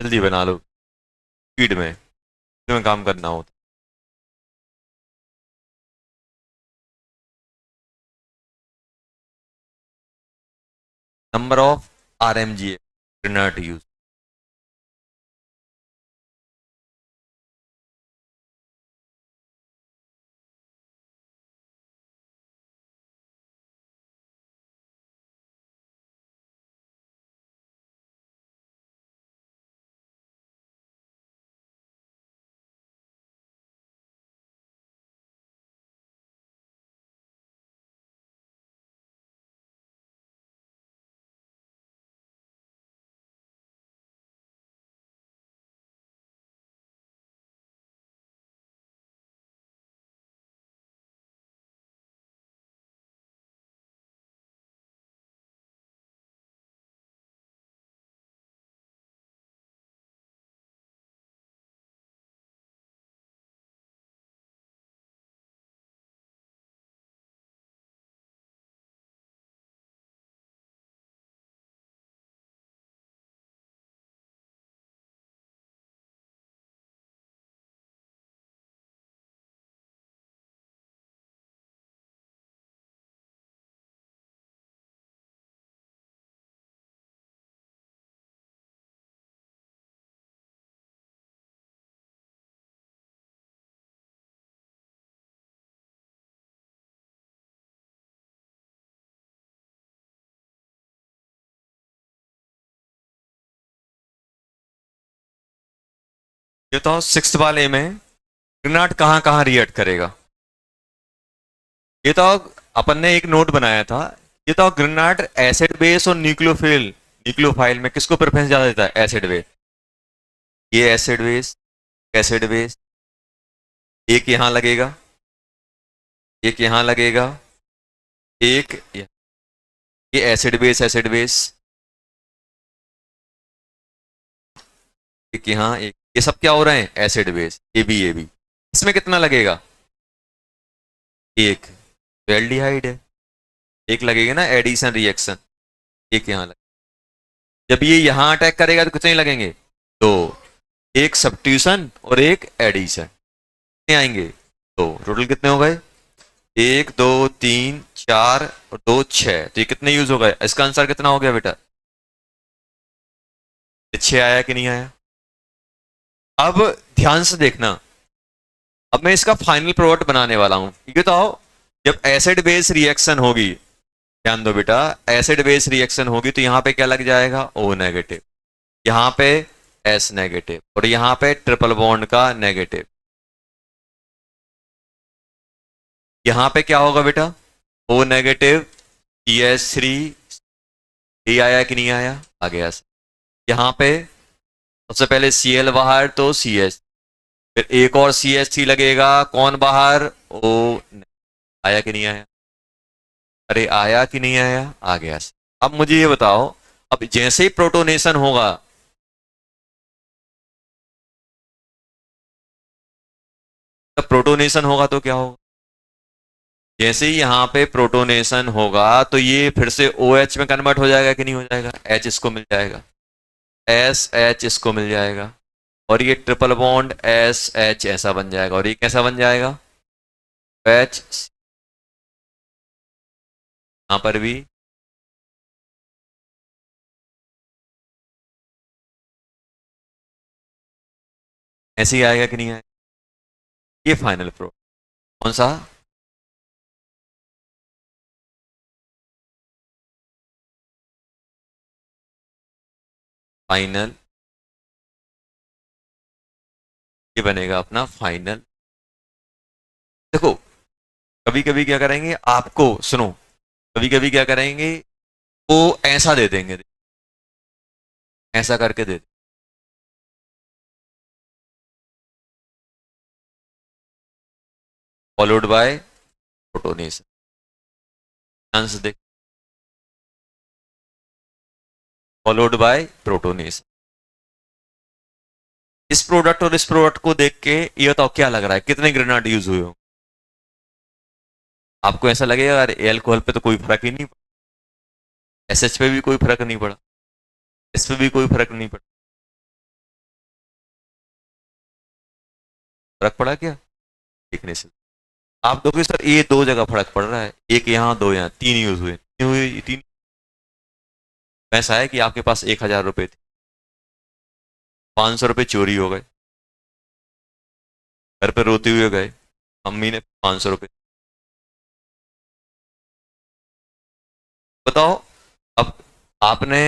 जल्दी बना लो, स्पीड में, इसमें काम करना हो। Number of R M G not use. ये तो सिक्स्थ वाले में ग्रेनाड कहाँ कहाँ रिएक्ट करेगा। ये तो अपन ने एक नोट बनाया था। ये तो ग्रेनाड एसिड बेस और न्यूक्लियोफाइल में किसको प्रेफरेंस ज्यादा देता है? Acid base. ये एसिड बेस एक यहां लगेगा, एक यहां लगेगा, एक ये एसिड बेस एक यहां, एक ये सब क्या हो रहे हैं? Acid base A B. इसमें कितना लगेगा? एक। तो एल्डिहाइड है, एक लगेगा ना एडिशन रिएक्शन, एक यहां लगेगा। जब ये यहां अटैक करेगा तो कितने लगेंगे? दो। एक सब्स्टिट्यूशन और एक एडिशन। कितने आएंगे? दो। टोटल कितने हो गए? एक दो तीन चार और दो छह। तो ये कितने यूज हो गए? इसका आंसर कितना हो गया बेटा? छह आया कि नहीं आया? अब ध्यान से देखना, अब मैं इसका फाइनल प्रोडक्ट बनाने वाला हूं। ठीक है, तो आओ, जब एसिड बेस रिएक्शन होगी, ध्यान दो बेटा, एसिड बेस रिएक्शन होगी तो यहां पे क्या लग जाएगा? O नेगेटिव, यहां पे S नेगेटिव और यहां पे ट्रिपल बॉन्ड का नेगेटिव। यहां पे क्या होगा बेटा? O negative CH3। ये आया कि नहीं आया? आ गया। यहां पे सबसे पहले Cl बाहर तो CH, फिर एक और CH3 लगेगा, कौन बाहर? O। आया कि नहीं आया? अरे आया कि नहीं आया? आ गया। अब मुझे ये बताओ, अब जैसे ही प्रोटोनेशन होगा, तब प्रोटोनेशन होगा तो क्या होगा? जैसे ही यहां पे प्रोटोनेशन होगा तो ये फिर से OH में कन्वर्ट हो जाएगा कि नहीं हो जाएगा? H इसको मिल जाएगा, SH इसको मिल जाएगा और ये ट्रिपल बॉन्ड SH ऐसा बन जाएगा और ये कैसा बन जाएगा? H। यहां पर भी ऐसे ही आएगा कि नहीं आएगा? ये फाइनल प्रो कौन सा? फाइनल। ये बनेगा अपना फाइनल। देखो, कभी कभी क्या करेंगे, आपको सुनो, कभी कभी क्या करेंगे, वो ऐसा दे देंगे, ऐसा करके दे देंगे, फॉलोड बाय प्रोटोनेशन। ध्यान से देख, फॉलोड बाय प्रोटोनेशन। इस प्रोडक्ट और इस प्रोडक्ट को देख के ये बताओ क्या लग रहा है, कितने ग्रेनाड यूज हुए हो? आपको ऐसा लगेगा यार एल्कोहल पे तो कोई फर्क ही नहीं पड़ा, SH पे भी कोई फर्क नहीं पड़ा, इस पे भी कोई फर्क नहीं पड़ा। फर्क पड़ा क्या देखने से? आप देखो सर, ये दो जगह फर्क पड़ रहा है, एक यहाँ दो यहाँ, तीन यूज हुए, तीन हुए, तीन। ऐसा है कि आपके पास 1,000 रुपए थे, 500 रुपए चोरी हो गए, घर पे रोते हुए गए, मम्मी ने 500 रुपए। बताओ, अब आपने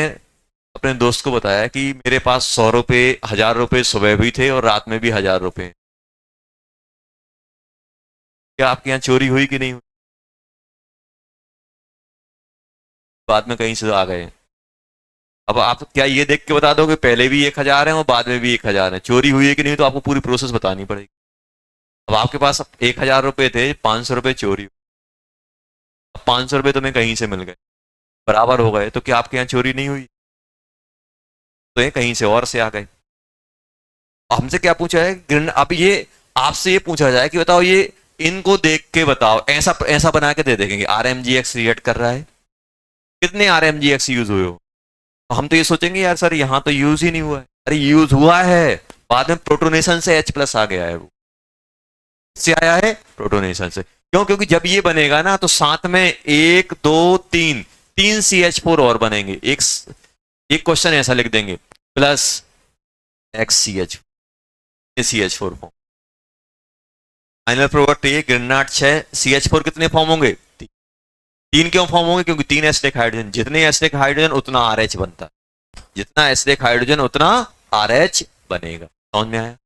अपने दोस्त को बताया कि मेरे पास 100 रुपए, 1,000 रुपए सुबह भी थे और रात में भी 1,000 रुपए। क्या आपके यहाँ चोरी हुई कि नहीं हुई? बाद में कहीं से आ गए। अब आप क्या ये देख के बता दो कि पहले भी 1,000 है और बाद में भी 1,000 है, चोरी हुई है कि नहीं? तो आपको पूरी प्रोसेस बतानी पड़ेगी। अब आपके पास 1,000 रुपए थे, 500 रुपए चोरी, अब 500 रुपए तुम्हें कहीं से मिल गए, बराबर हो गए, तो क्या आपके यहाँ चोरी नहीं हुई? तो ये कहीं से और से आ गए। हमसे क्या पूछा है? अब ये आपसे ये पूछा जाए कि बताओ, ये इनको देख के बताओ, ऐसा ऐसा बना के दे देंगे, RMGX रिएक्ट कर रहा है, कितने RMGX यूज हुए हो? तो हम तो ये सोचेंगे यार सर यहाँ तो यूज ही नहीं हुआ है। अरे यूज हुआ है, बाद में प्रोटोनेशन से H+ आ गया है, वो से आया है प्रोटोनेशन से। क्यों? क्योंकि जब ये बनेगा ना तो साथ में एक दो तीन, तीन CH4 और बनेंगे, एक क्वेश्चन ऐसा लिख देंगे, plus XCH, CH4 form. Final product ये ग्रेनाड 6, CH4 कितने फॉर्म होंगे? तीन क्यों फॉर्म होंगे? क्योंकि तीन एसिडिक हाइड्रोजन, जितने एसिडिक हाइड्रोजन उतना RH बनता है, जितना एसिडिक हाइड्रोजन उतना RH बनेगा। समझ में आया?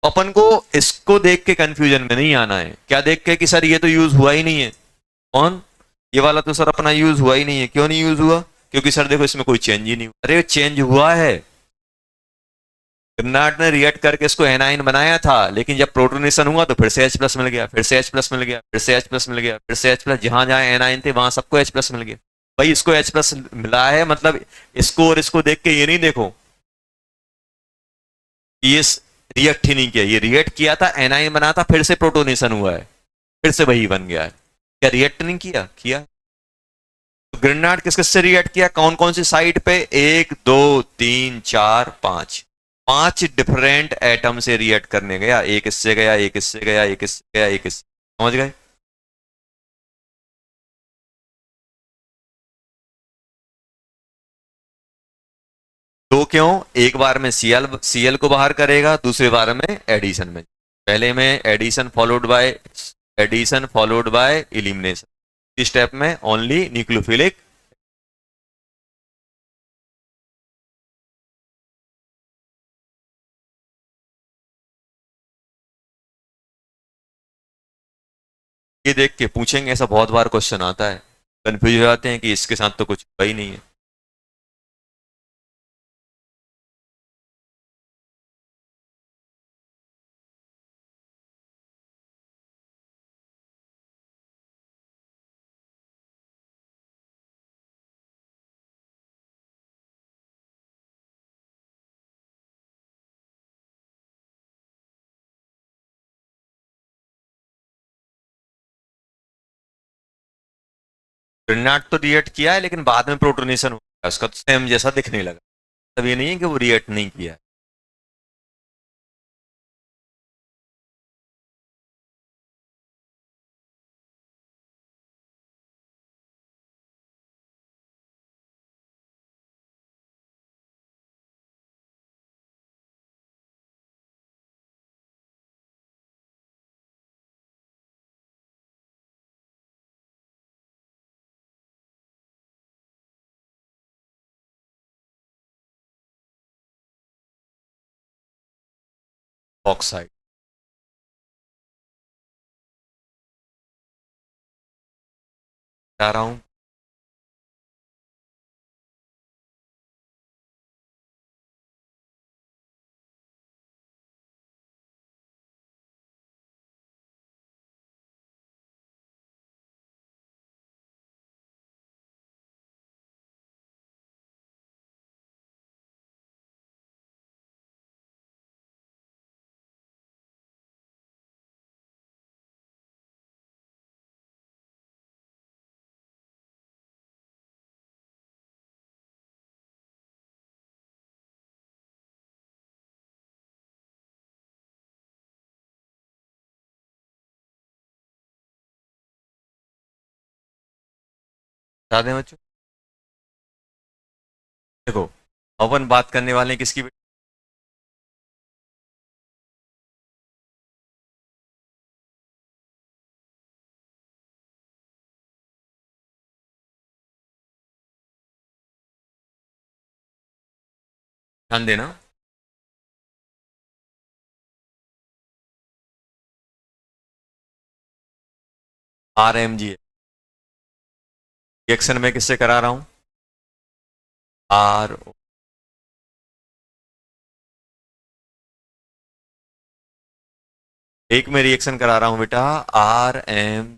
अपन को इसको देख के कंफ्यूजन में नहीं आना है। क्या देख के कि सर ये तो यूज हुआ ही नहीं है, कौन, ये वाला तो सर अपना यूज हुआ ही नहीं है। क्यों नहीं यूज हुआ? क्योंकि सर देखो इसमें कोई चेंज ही नहीं हुआ। अरे चेंज हुआ है, ग्रेनाड ने रिएक्ट करके इसको एनाइन बनाया था, लेकिन जब प्रोटोनेशन हुआ तो फिर से H प्लस मिल गया, फिर से H प्लस मिल गया, फिर से H प्लस मिल गया, फिर से H प्लस, जहां जहां एनाइन थे वहां सबको H प्लस मिल गया। भाई इसको H प्लस मिला है, मतलब इसको और इसको देख के ये नहीं देखो ये रिएक्ट ही नहीं किया, ये रिएक्ट किया था, एनाइन बना था, फिर से प्रोटोनेशन हुआ है, फिर से वही बन गया है। क्या रिएक्ट नहीं किया? किया। तो ग्रेनाड किस किस से रिएक्ट किया, कौन कौन सी साइड पे? 1 2 3 4 5, 5 डिफरेंट एटम से रिएक्ट करने गया। एक इससे गया, एक इससे गया, एक इससे गया, एक इससे, समझ गए? दो क्यों? एक बार में Cl को बाहर करेगा, दूसरी बार में एडिशन में। पहले में एडिशन फॉलोड बाय इलिमिनेशन, इस स्टेप में ओनली न्यूक्लियोफिलिक। ये देख के पूछेंगे, ऐसा बहुत बार क्वेश्चन आता है, कंफ्यूज हो जाते हैं कि इसके साथ तो कुछ हुआ ही नहीं है। ग्रेनाड तो रिएक्ट किया है, लेकिन बाद में प्रोटोनेशन हुआ, उसका तो सेम जैसा दिखने लगा। तब ये नहीं है कि वो रिएक्ट नहीं किया है। ऑक्साइड बता रहा हूं। बता दें बच्चों, देखो अपन बात करने वाले हैं किसकी? ध्यान देना। RMG रिएक्शन में किससे करा रहा हूं? RO। एक में रिएक्शन करा रहा हूं बेटा, RM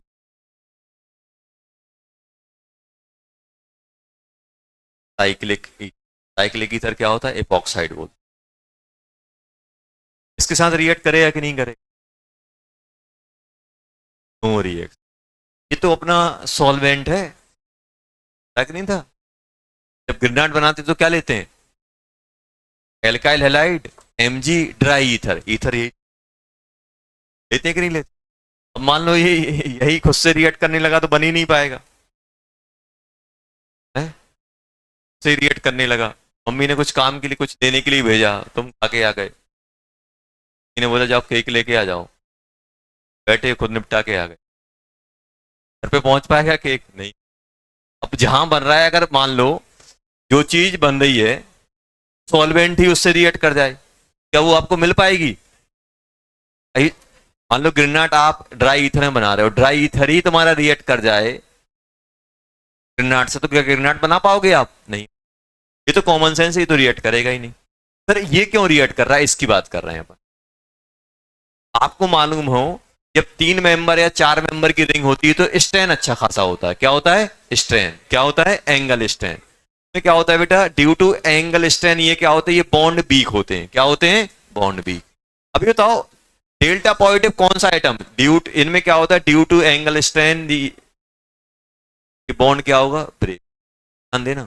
साइक्लिक ईथर क्या होता है? एपॉक्साइड बोल। इसके साथ रिएक्ट करेगा कि नहीं करेगा? No react. ये तो अपना सॉल्वेंट है, था कि नहीं था? जब ग्रेनाड बनाते तो क्या लेते हैं? Alkyl halide, Mg, dry ether. Ether ये लेते हैं कि नहीं लेते? अब मान लो ये यही खुद से रिएक्ट करने लगा तो बन ही नहीं पाएगा, है? से रिएक्ट करने लगा, मम्मी ने कुछ काम के लिए कुछ देने के लिए भेजा, तुम आके आ गए, इन्हें बोला जाओ केक लेके आ जाओ, बैठे खुद निपटा के आ गए। घर पे पहुंच पाएगा केक? नहीं। अब जहां बन रहा है, अगर मान लो जो चीज बन रही है सॉल्वेंट ही उससे रिएक्ट कर जाए, क्या वो आपको मिल पाएगी? मान लो ग्रेनाट आप ड्राई ईथर में बना रहे हो, ड्राई ईथर ही तुम्हारा रिएक्ट कर जाए ग्रेनाट से, तो क्या ग्रेनाट बना पाओगे आप? नहीं। ये तो कॉमन सेंस है, ये तो रिएक्ट करेगा ही नहीं। सर ये क्यों रिएक्ट कर रहा है, इसकी बात कर रहे हैं अपन। आपको मालूम हो जब 3 मेंबर या 4 मेंबर की रिंग होती है तो स्ट्रेन अच्छा खासा होता है। क्या होता है? स्ट्रेन। क्या होता है? Angle strain. तो क्या होता है बेटा, ड्यू टू एंगल स्ट्रेन ये क्या होता है, ये बॉन्ड वीक होते हैं। क्या होते हैं? Bond weak. अभी बताओ डेल्टा पॉजिटिव कौन सा आइटम, ड्यू इनमें क्या होता है, due to angle strain bond क्या होगा? ब्रेक। ध्यान देना,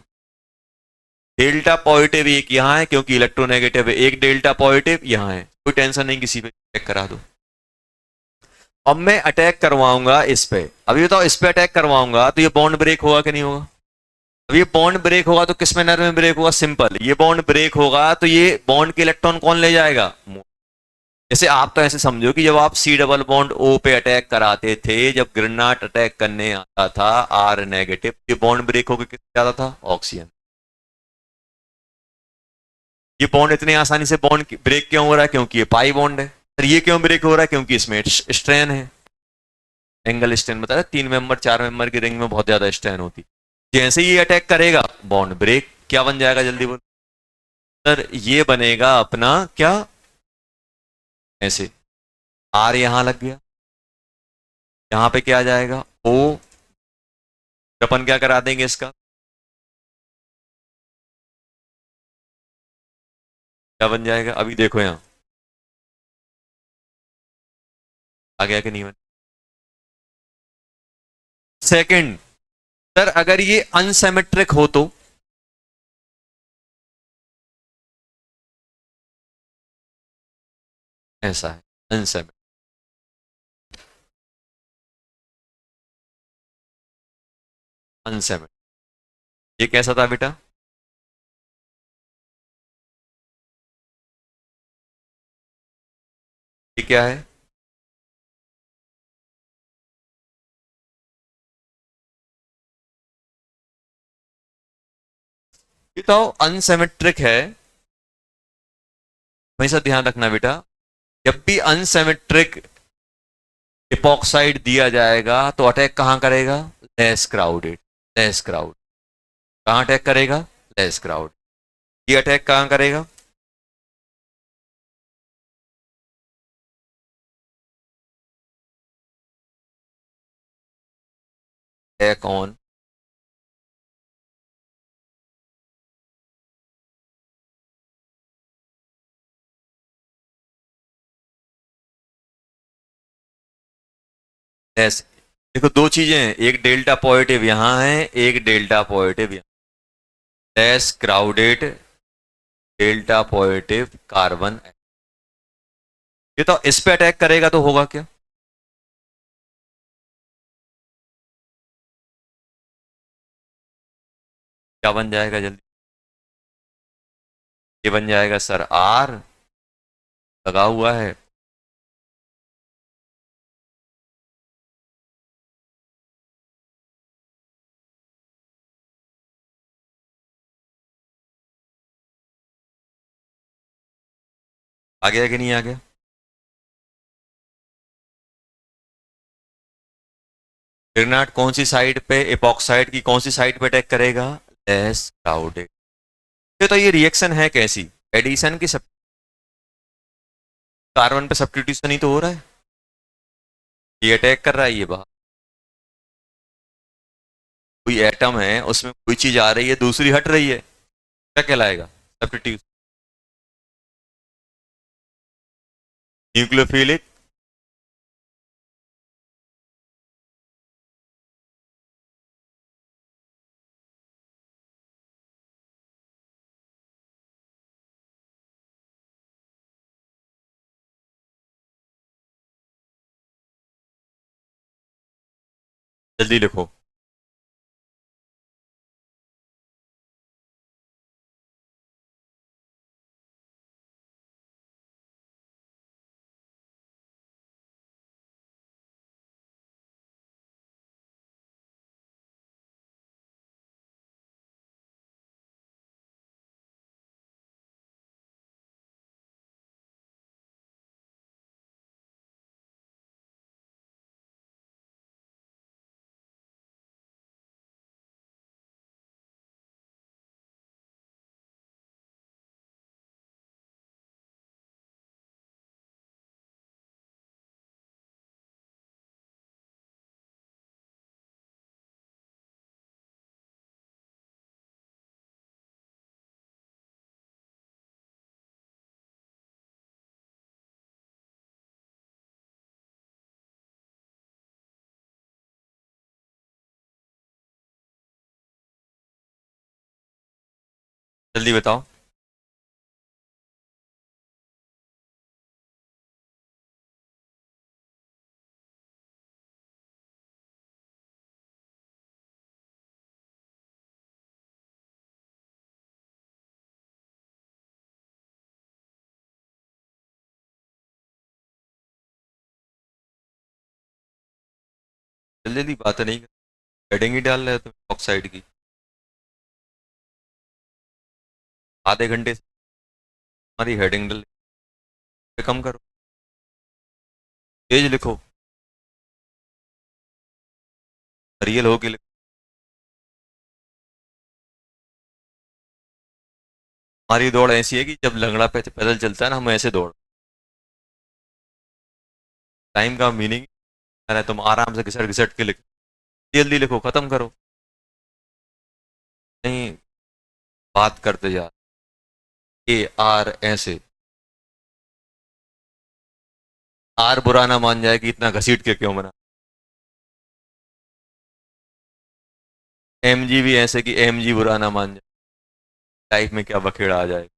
डेल्टा पॉजिटिव एक यहां है क्योंकि इलेक्ट्रोनेगेटिव है, एक डेल्टा पॉजिटिव यहां है, कोई टेंशन नहीं, किसी पे चेक करा दो। अब मैं अटैक करवाऊंगा इस पे, अभी बताओ इस पे अटैक करवाऊंगा तो ये बॉन्ड ब्रेक होगा कि नहीं होगा? अब ये बॉन्ड ब्रेक होगा तो किस मैनर में ब्रेक होगा? सिंपल, ये बॉन्ड ब्रेक होगा तो ये बॉन्ड के इलेक्ट्रॉन कौन ले जाएगा? जैसे आप तो ऐसे समझो कि जब आप सी डबल बॉन्ड ओ पे अटैक कराते थे, जब ग्रेनाट अटैक करने आता था आर नेगेटिव, ये बॉन्ड ब्रेक होकर किस जाता था? ऑक्सीजन। ये बॉन्ड इतने आसानी से बॉन्ड ब्रेक क्यों हो रहा है? क्योंकि ये पाई बॉन्ड है। सर ये क्यों ब्रेक हो रहा है? क्योंकि इसमें स्ट्रेन है, एंगल स्ट्रेन। बता रहे 3 मेंबर 4 मेंबर की रिंग में बहुत ज्यादा स्ट्रेन होती। जैसे ही ये अटैक करेगा बॉन्ड ब्रेक, क्या बन जाएगा जल्दी बोल? सर ये बनेगा अपना क्या, ऐसे आर यहां लग गया, यहां पे क्या आ जाएगा? ओ। अपन क्या करा देंगे इसका, क्या बन जाएगा? अभी देखो यहां आ गया कि नहीं बन? सेकंड, सर अगर ये अनसिमेट्रिक हो तो ऐसा है अनसिमेट्रिक। अनसिमेट्रिक ये कैसा था बेटा? ये क्या है? ये तो अनसिमेट्रिक है, हमेशा ध्यान रखना बेटा। जब भी अनसिमेट्रिक इपॉक्साइड दिया जाएगा तो अटैक कहां करेगा? Less crowded. लेस क्राउड कहां अटैक करेगा? Less crowd. ये अटैक कहां करेगा? Attack on less. देखो दो चीजें हैं, एक डेल्टा पॉजिटिव यहां है, एक डेल्टा पॉजिटिव यहां। Less crowded delta positive carbon. ये तो इस पे अटैक करेगा तो होगा क्या? क्या बन जाएगा जल्दी? ये बन जाएगा सर आर, लगा हुआ है। आ गया कि नहीं आ गया? ग्रेनाड कौन सी साइड पे, एपॉक्साइड की कौन सी साइड पे अटैक करेगा? Less crowded. तो ये रिएक्शन है कैसी? एडिशन की, सब कार्बन पे सब्स्टिट्यूशन ही तो हो रहा है। ये अटैक कर रहा है, ये बाहर कोई एटम है उसमें कोई चीज आ रही है, दूसरी हट रही है, क्या कहलाएगा? सब्स्टिट्यूशन। न्यूक्लियोफिलिक। जल्दी लिखो। जल्दी बताओ। जल्दी जल्दी बात नहीं कर, हेडिंग ही डाल रहे हो तुम ऑक्साइड की। आधे घंटे से हमारी हेडिंग डल, कम करो, तेज लिखो, रियल हो के लिखो। हमारी दौड़ ऐसी है कि जब लंगड़ा पे पैदल चलता है ना, हम ऐसे दौड़, टाइम का मीनिंग है, तुम आराम से घिसट घिसट के लिखो, जल्दी लिखो, खत्म करो। नहीं, बात करते जा, ए आर ऐसे, आर बुरा ना मान जाए कि इतना घसीट के क्यों बना। एम जी भी ऐसे कि एम जी बुरा ना मान जाए, लाइफ में क्या बखेड़ा आ जाए,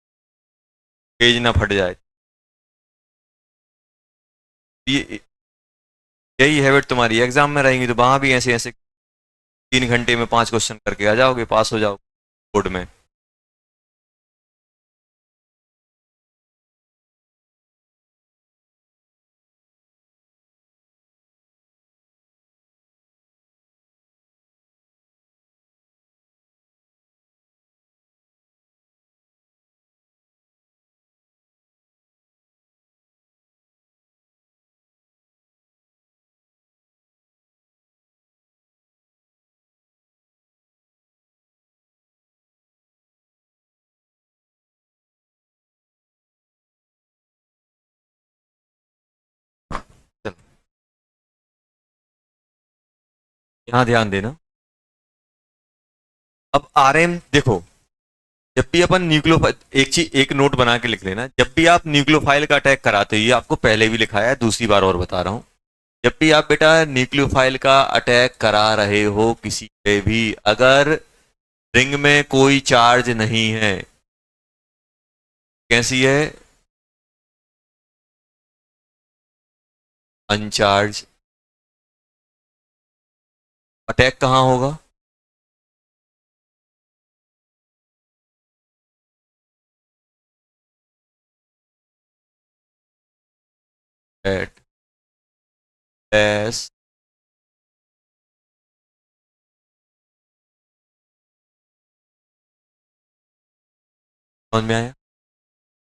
पेज ना फट जाए। ये यही हैबिट तुम्हारी एग्जाम में रहेंगी तो वहां भी ऐसे ऐसे 3 घंटे में 5 क्वेश्चन करके आ जाओगे, पास हो जाओ बोर्ड में। चलो, यहाँ ध्यान देना। अब आरएम देखो, जब भी अपन न्यूक्लियोफाइल, एक चीज एक नोट बना के लिख लेना, जब भी आप न्यूक्लियोफाइल का अटैक कराते हो, ये आपको पहले भी लिखाया है, दूसरी बार और बता रहा हूं, जब भी आप बेटा न्यूक्लियोफाइल का अटैक करा रहे हो किसी पे भी, अगर रिंग में कोई चार्ज नहीं है, कैसी है, अनचार्ज, अटैक कहां होगा, एट एस। समझ में आया?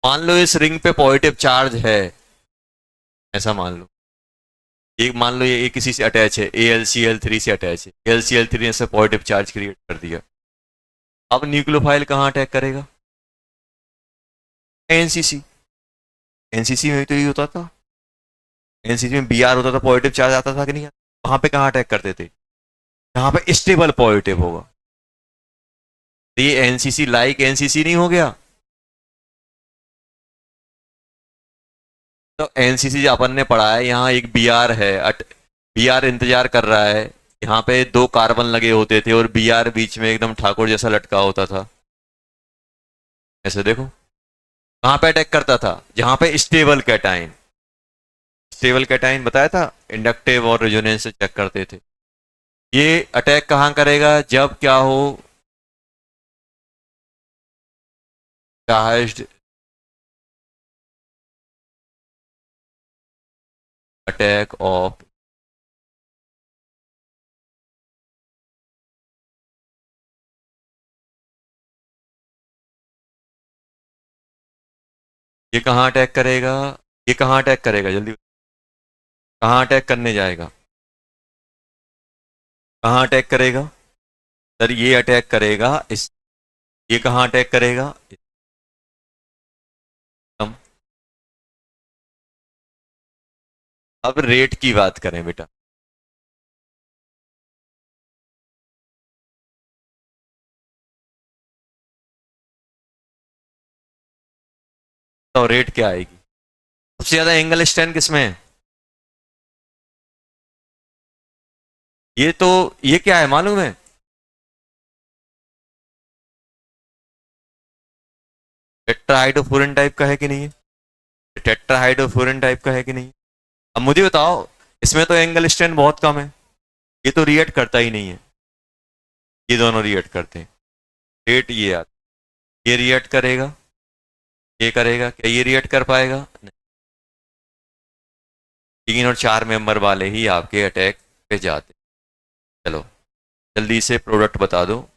मान लो इस रिंग पे पॉजिटिव चार्ज है, ऐसा मान लो, एक मान लो ये किसी से अटैच है, AlCl3 से अटैच है, AlCl3 ने से पॉजिटिव चार्ज क्रिएट कर दिया। अब न्यूक्लियोफाइल कहाँ अटैक करेगा, एनसीसी, एनसीसी में तो ये होता था, एनसीसी में बीआर होता था, पॉजिटिव चार्ज आता था कि नहीं आता? वहां पे कहाँ अटैक करते थे, जहां पे स्टेबल पॉजिटिव होगा। तो ये एनसीसी लाइक एनसीसी नहीं हो गया? तो एनसीसी जो अपन ने पढ़ा है, यहाँ एक बीआर है, बीआर इंतजार कर रहा है, यहाँ पे 2 कार्बन लगे होते थे और बीआर बीच में एकदम ठाकुर जैसा लटका होता था, ऐसे देखो, कहाँ पे अटैक करता था, जहां पे स्टेबल कैटाइन, स्टेबल कैटाइन बताया था, इंडक्टिव और रेजोनेंस से चेक करते थे। ये अटैक कहाँ करेगा, जब क्या हो, चार्ज्ड अटैक ऑफ, ये कहाँ अटैक करेगा, ये कहाँ अटैक करेगा जल्दी, कहाँ अटैक करने जाएगा, कहाँ अटैक करेगा, सर ये अटैक करेगा इस, ये कहाँ अटैक करेगा, हम अब रेट की बात करें बेटा, तो रेट क्या आएगी, सबसे ज्यादा एंगल स्ट्रेंथ किसमें है, ये तो, ये क्या है मालूम है, टेट्राहाइड्रोफुरेन टाइप का है कि नहीं है? टेट्राहाइड्रोफुरेन टाइप का है कि नहीं है? अब मुझे बताओ, इसमें तो एंगल स्ट्रेंथ बहुत कम है, ये तो रिएक्ट करता ही नहीं है, ये दोनों रिएक्ट करते हैं। रेट ये आता, ये रिएक्ट करेगा, ये करेगा, क्या ये रिएक्ट कर पाएगा? नहीं। 3 और 4 मेंबर वाले ही आपके अटैक पे जाते। चलो जल्दी से प्रोडक्ट बता दो।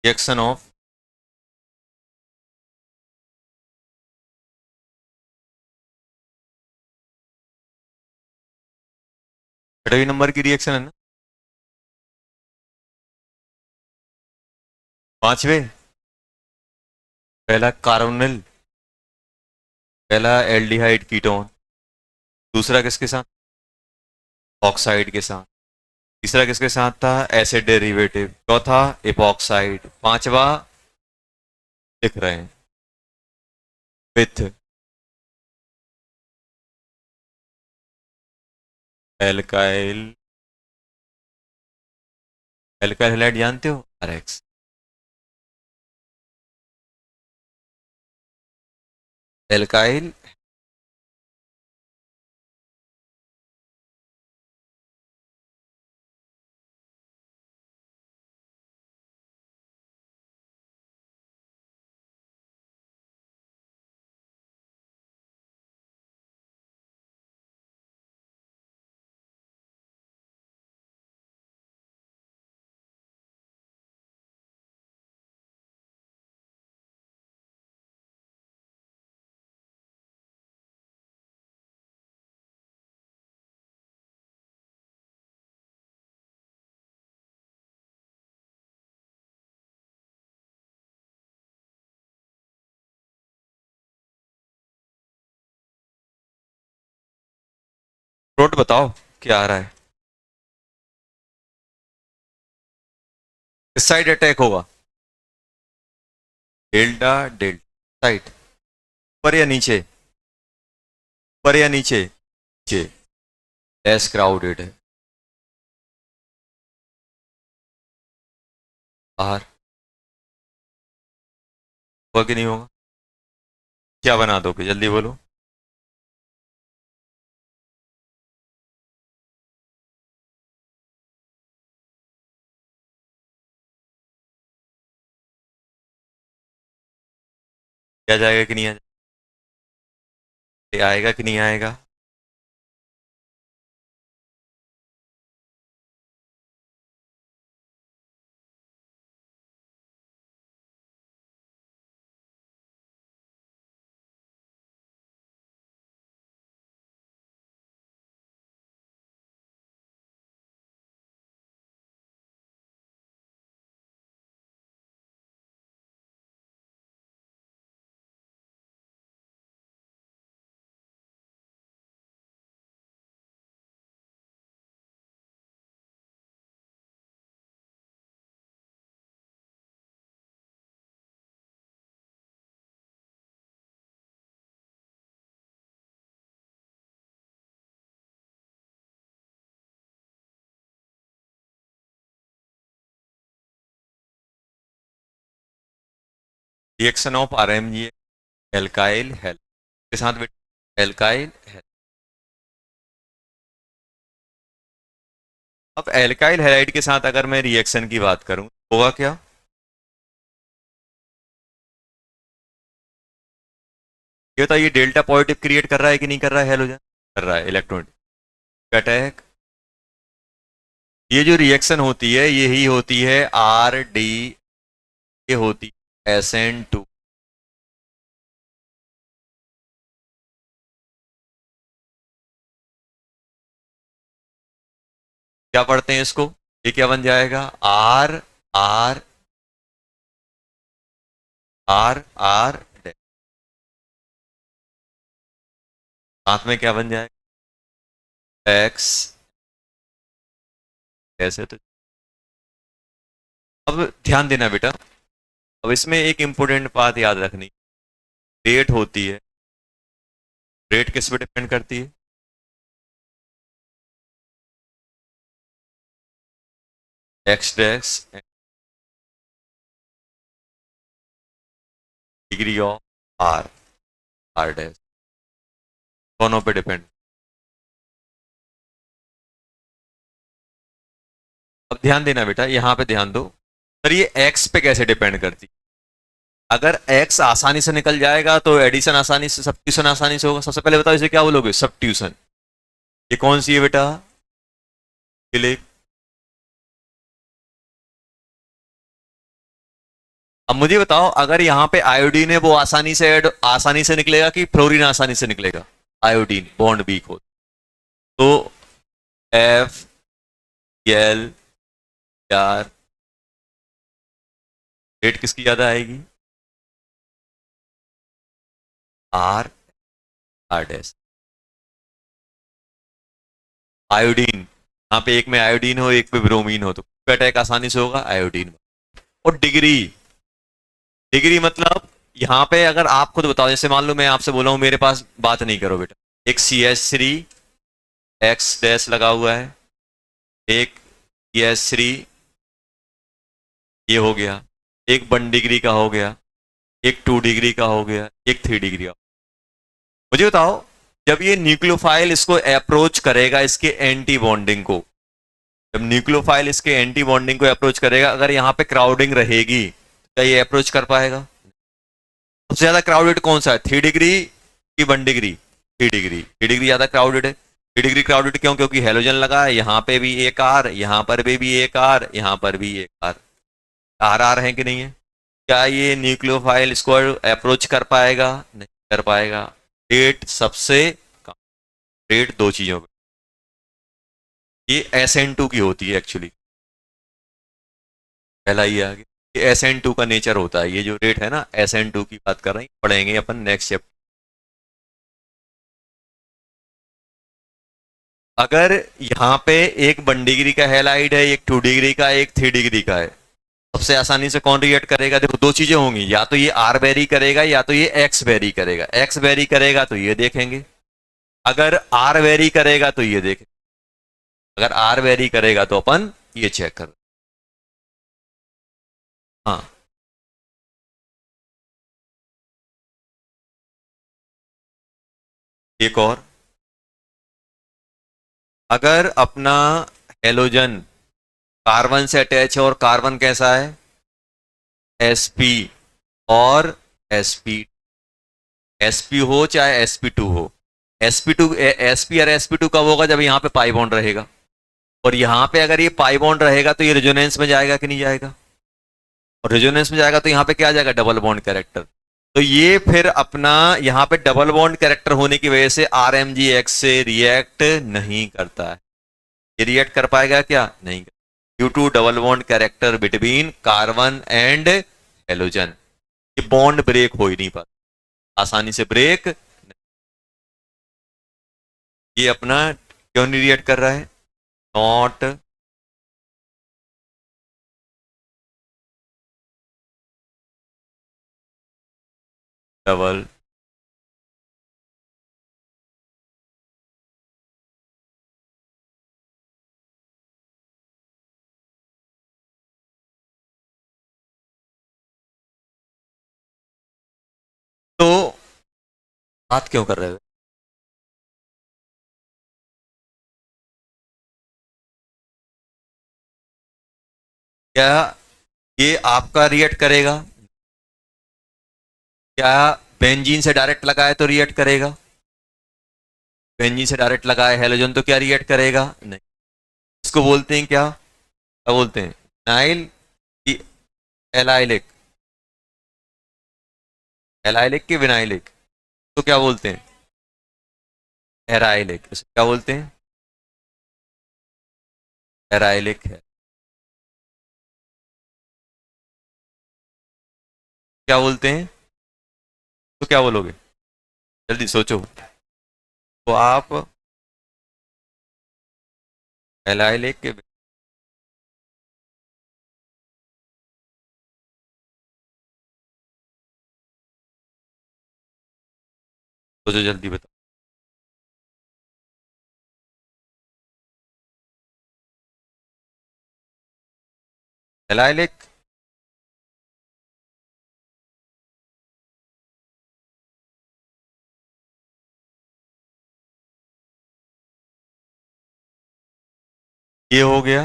रिएक्शन ऑफ छठवीं नंबर की रिएक्शन है ना? पांचवे, पहला कार्बोनिल, पहला एल्डिहाइड कीटोन, दूसरा किसके साथ? ऑक्साइड के साथ, तीसरा किसके साथ था? एसिड डेरिवेटिव, चौथा इपॉक्साइड, पांचवा लिख रहे हैं विथ एल्काइल, एल्काइल हैलाइड जानते हो? आरएक्स। एल्काइल फ्रूट बताओ क्या आ रहा है? किस साइड अटैक होगा? डेल्टा डेल्टा साइड, ऊपर या नीचे? ऊपर या नीचे? नीचे, लेस क्राउडेड है। बाहर होगा कि नहीं होगा? क्या बना दोगे जल्दी बोलो। क्या जाएगा कि नहीं आ जाएगा? आएगा कि नहीं आएगा? Reaction of RMG alkyl hello के साथ एल्काइल हेल। अब एल्काइल हैलाइड के साथ अगर मैं रिएक्शन की बात करूं होगा क्या? ये बताइए, डेल्टा पॉजिटिव क्रिएट कर रहा है कि नहीं कर रहा है? हेलोजन कर रहा है, इलेक्ट्रॉन अटैक, ये जो रिएक्शन होती है यही होती है आर डी, ये होती है SN2। क्या पढ़ते हैं इसको, ये क्या बन जाएगा, आर आर आर आर, साथ में क्या बन जाएगा, एक्स। ऐसे तो अब ध्यान देना बेटा, अब इसमें एक इंपॉर्टेंट बात याद रखनी, रेट होती है, रेट किस पे डिपेंड करती है, X dash degree of R, R dash, दोनों पे डिपेंड। अब ध्यान देना बेटा, यहां पे ध्यान दो, सर ये एक्स पे कैसे डिपेंड करती, अगर एक्स आसानी से निकल जाएगा तो एडिशन आसानी से, सब्स्टिट्यूशन आसानी से होगा। सबसे पहले बताओ इसे क्या बोलोगे, सब्स्टिट्यूशन। ये कौन सी है बेटा, फिलिप। अब मुझे बताओ अगर यहां पे आयोडीन है, वो आसानी से निकलेगा कि फ्लोरीन आसानी से निकलेगा, आयोडीन बॉन्ड वीक हो तो एफ एल आर, रेट किसकी ज्यादा आएगी, आर आर डैश। आयोडीन, यहाँ पे एक में आयोडीन हो एक पे ब्रोमीन हो तो अटैक आसानी से होगा आयोडीन। और डिग्री, डिग्री मतलब यहां पे अगर आप खुद बताओ, जैसे मान लो मैं आपसे बोला हूं मेरे पास, बात नहीं करो बेटा, एक CH3 एक्स डैश लगा हुआ है, एक CH3 ये हो गया, एक 1 डिग्री का हो गया, एक 2 डिग्री का हो गया, एक 3 डिग्री का। मुझे बताओ जब ये न्यूक्लियोफाइल इसको अप्रोच करेगा, इसके एंटी बॉन्डिंग को, जब न्यूक्लियोफाइल इसके एंटी बॉन्डिंग को अप्रोच करेगा, अगर यहाँ पे क्राउडिंग रहेगी क्या ये अप्रोच कर पाएगा, सबसे ज्यादा क्राउडेड कौन सा है, 3 डिग्री कि 1 डिग्री, 3 डिग्री, 3 डिग्री ज्यादा क्राउडेड है। 3 डिग्री क्राउडेड क्यों, क्योंकि हेलोजन लगा है, यहाँ पे भी एक आर, यहाँ पर भी एक आर, यहाँ पर भी एक आर, आर आर है कि नहीं है, क्या ये न्यूक्लियोफाइल इसको अप्रोच कर पाएगा, नहीं कर पाएगा। रेट सबसे कम, रेट दो चीजों पे, ये SN2 की होती है एक्चुअली, पहला ये आगे, ये SN2 का नेचर होता है, ये जो रेट है ना SN2 की बात कर रहे हैं, पढ़ेंगे अपन नेक्स्ट चैप्टर। अगर यहाँ पे एक 1 डिग्री का हैलाइड है, एक 2 डिग्री का, एक 3 डिग्री का है, सबसे आसानी से कौन रिएक्ट करेगा, देखो दो चीजें होंगी, या तो ये आर वेरी करेगा या तो ये एक्स वेरी करेगा। एक्स वेरी करेगा तो ये देखेंगे, अगर आर वेरी करेगा तो ये देखें, अगर आर वेरी करेगा तो अपन ये चेक कर, हाँ एक और, अगर अपना हेलोजन कार्बन से अटैच है और कार्बन कैसा है sp और sp, sp हो चाहे sp2 हो, sp2 sp और sp2 कब होगा, जब यहाँ पे पाई बॉन्ड रहेगा, और यहाँ पे अगर ये पाई बॉन्ड रहेगा तो ये रेजोनेंस में जाएगा कि नहीं जाएगा, और रेजोनेंस में जाएगा तो यहाँ पे क्या आ जाएगा, डबल बॉन्ड कैरेक्टर। तो ये फिर अपना यहाँ पे डबल बॉन्ड कैरेक्टर होने की वजह से RMgX से रिएक्ट नहीं करता है, ये रिएक्ट कर पाएगा क्या, नहीं, due to double bond character between carbon and halogen, ये बॉन्ड ब्रेक हो ही नहीं पाता, आसानी से ब्रेक, ये अपना क्यों नहीं रिएक्ट कर रहा है, नॉट डबल, तो बात क्यों कर रहे हो, क्या ये आपका रिएक्ट करेगा, क्या बेंजीन से डायरेक्ट लगाए तो रिएक्ट करेगा, बेंजीन से डायरेक्ट लगाए हेलोजन तो क्या रिएक्ट करेगा? नहीं। इसको बोलते हैं क्या बोलते हैं? नाइल की एलाइलिक, एलाइलिक की विनाइलिक, तो क्या बोलते हैं? एराइलिक। इसे क्या बोलते हैं? एराइलिक है। क्या बोलते हैं? तो क्या बोलोगे? जल्दी सोचो। तो आप एलाइलिक के, सोचो जल्दी बताओ। एलाइलिक। ये हो गया।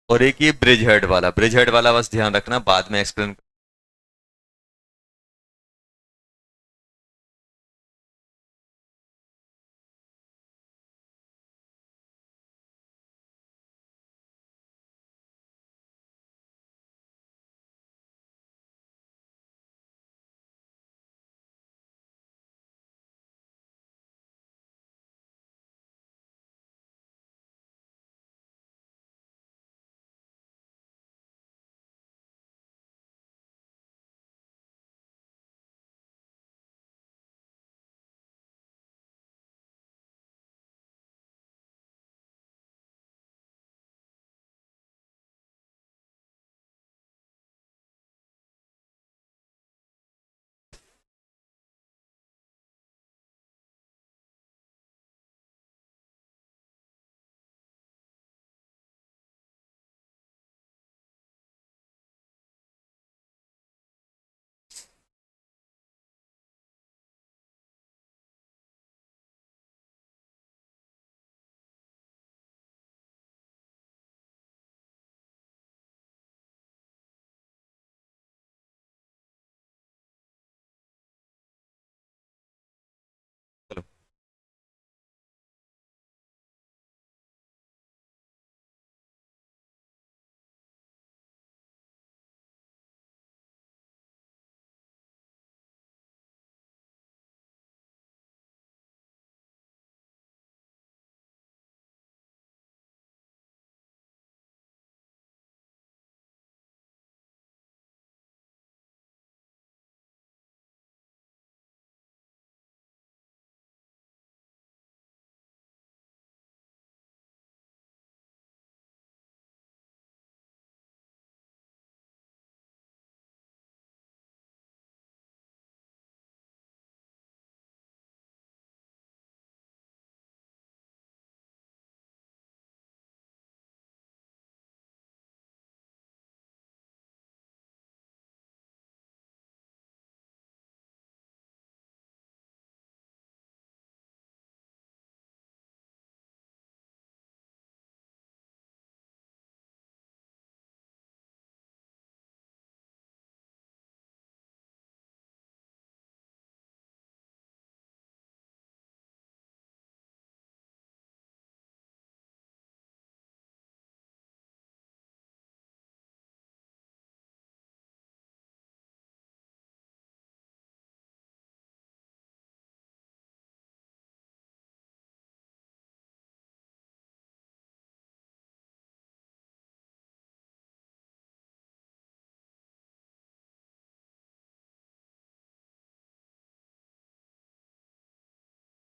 और एक ये ब्रिज हेड वाला, ब्रिज हेड वाला बस ध्यान रखना, बाद में एक्सप्लेन। चलो।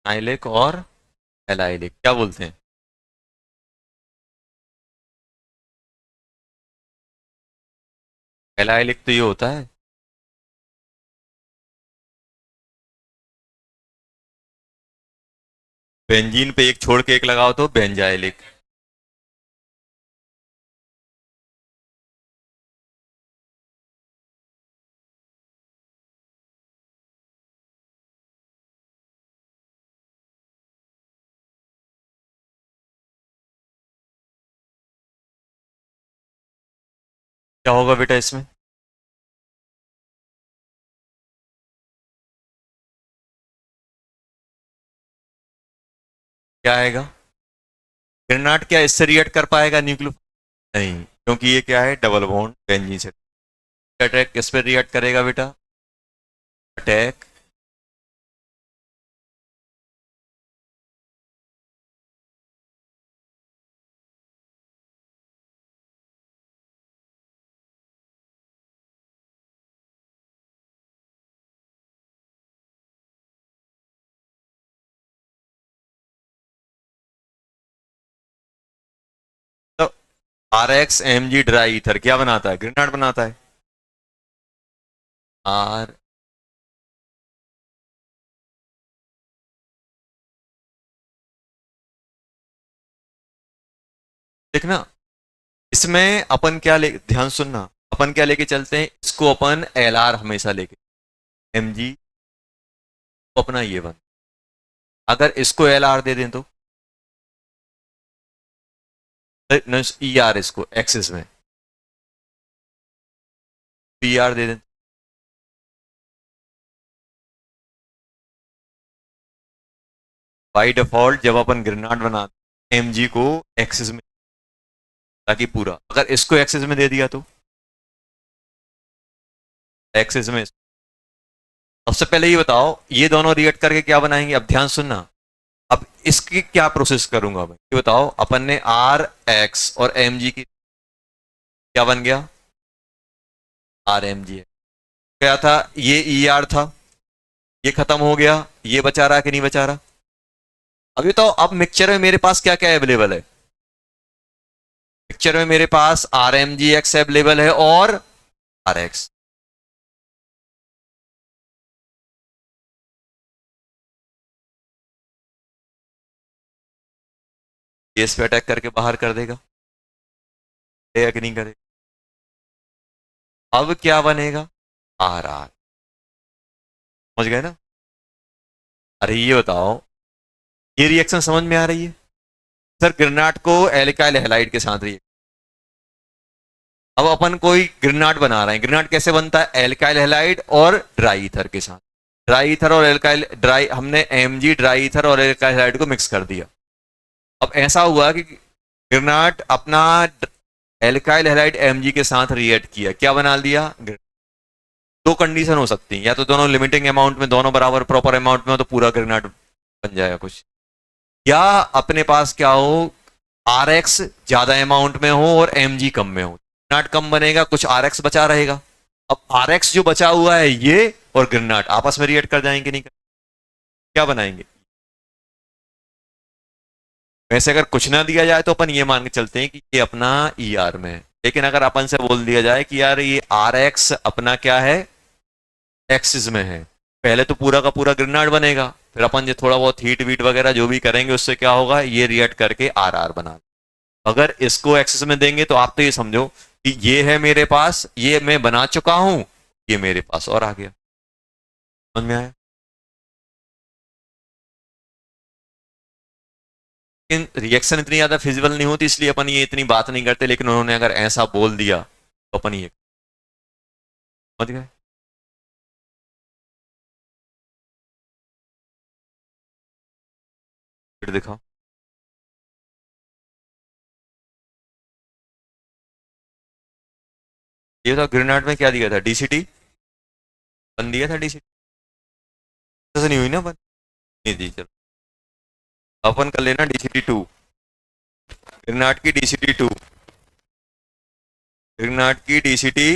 नाइलिक और एलाइलिक क्या बोलते हैं? एलाइलिक तो ये होता है। बेंजीन पे एक छोड़ के एक लगाओ तो बेंजाइलिक। क्या होगा बेटा इसमें? क्या आएगा? ग्रेनाड क्या इससे रिएक्ट कर पाएगा न्यूक्लियो? नहीं, क्योंकि ये क्या है, डबल बॉन्ड बेंजीन से। अटैक किस पे रिएक्ट करेगा बेटा? अटैक तो R X M G dry ether क्या बनाता है? ग्रेनाड बनाता है। आर देखना, इसमें अपन क्या ले, ध्यान सुनना, अपन क्या लेके चलते हैं इसको, अपन एल आर हमेशा लेके, एम जी तो अपना ये बन, अगर इसको एल आर दे दें तो ई आर, इसको एक्सिस में पी आर दे दें, बाई डिफॉल्ट जब अपन ग्रेनाड बनाते एम जी को एक्सिस में, ताकि पूरा, अगर इसको एक्सिस में दे दिया तो एक्सिस में। सबसे पहले ये बताओ, ये दोनों रिएक्ट करके क्या बनाएंगे? अब ध्यान सुनना, अब इसकी क्या प्रोसेस करूंगा मैं, ये बताओ। अपन ने आर एक्स और एम जी की, क्या बन गया? आर एम जी क्या था? ये ई आर था, ये खत्म हो गया, ये बचा रहा कि नहीं बचा रहा? अभी तो अब मिक्सचर में मेरे पास क्या क्या अवेलेबल है? मिक्सचर में मेरे पास R M G X available है और आर एक्स। ये इस पे अटैक करके बाहर कर देगा, करेगा कि नहीं करेगा? अब क्या बनेगा? R R. समझ गए ना? अरे ये बताओ, ये रिएक्शन समझ में आ रही है? सर ग्रेनाड को एल्काइल हैलाइड के साथ रिएक्ट, अब अपन कोई ग्रेनाड बना रहे हैं, ग्रेनाड कैसे बनता है? एल्काइल हैलाइड और ड्राई ईथर के साथ, ड्राई ईथर और एल्काइल ड्राई, हमने एमजी ड्राई ईथर और एल्काइल हैलाइड को मिक्स कर दिया। अब ऐसा हुआ कि ग्रेनाड अपना एल्काइल हैलाइड एमजी के साथ रिएक्ट किया, क्या बना दिया? दो कंडीशन हो सकती है, या तो दोनों लिमिटिंग अमाउंट में, दोनों बराबर प्रॉपर अमाउंट में हो तो पूरा ग्रेनाड बन जाएगा कुछ, या अपने पास क्या हो, आर एक्स ज्यादा अमाउंट में हो और एम जी कम में हो, ग्रेनाड कम बनेगा, कुछ आर एक्स बचा रहेगा। अब आर एक्स जो बचा हुआ है ये और ग्रेनाड आपस में रिएक्ट कर जाएंगे, नहीं कर, क्या बनाएंगे? वैसे अगर कुछ ना दिया जाए तो अपन ये मान के चलते हैं कि ये अपना ई आर में है, लेकिन अगर अपन से बोल दिया जाए कि यार ये आर एक्स अपना क्या है, एक्सिस में है, पहले तो पूरा का पूरा ग्रेनाड बनेगा, फिर अपन जो थोड़ा बहुत हीट वीट वगैरह जो भी करेंगे उससे क्या होगा, ये रिएक्ट करके आर आर बना। अगर इसको एक्सिस में देंगे तो आप तो ये समझो कि ये है मेरे पास, ये मैं बना चुका हूं, ये मेरे पास और आ गया। समझ में आया? लेकिन रिएक्शन इतनी ज्यादा फिजिबल नहीं होती, इसलिए अपन ये इतनी बात नहीं करते, लेकिन उन्होंने अगर ऐसा बोल दिया तो अपन ये समझ गए। फिर दिखाओ, ये था ग्रेनाड में क्या दिया था, डीसीटी बन दिया था, डीसीटी से नहीं हुई ना बन, नहीं दी, चलो अपन कर लेना डीसीटी टू, ग्रेनाड की डीसीटी टू, ग्रेनाड की डीसीटी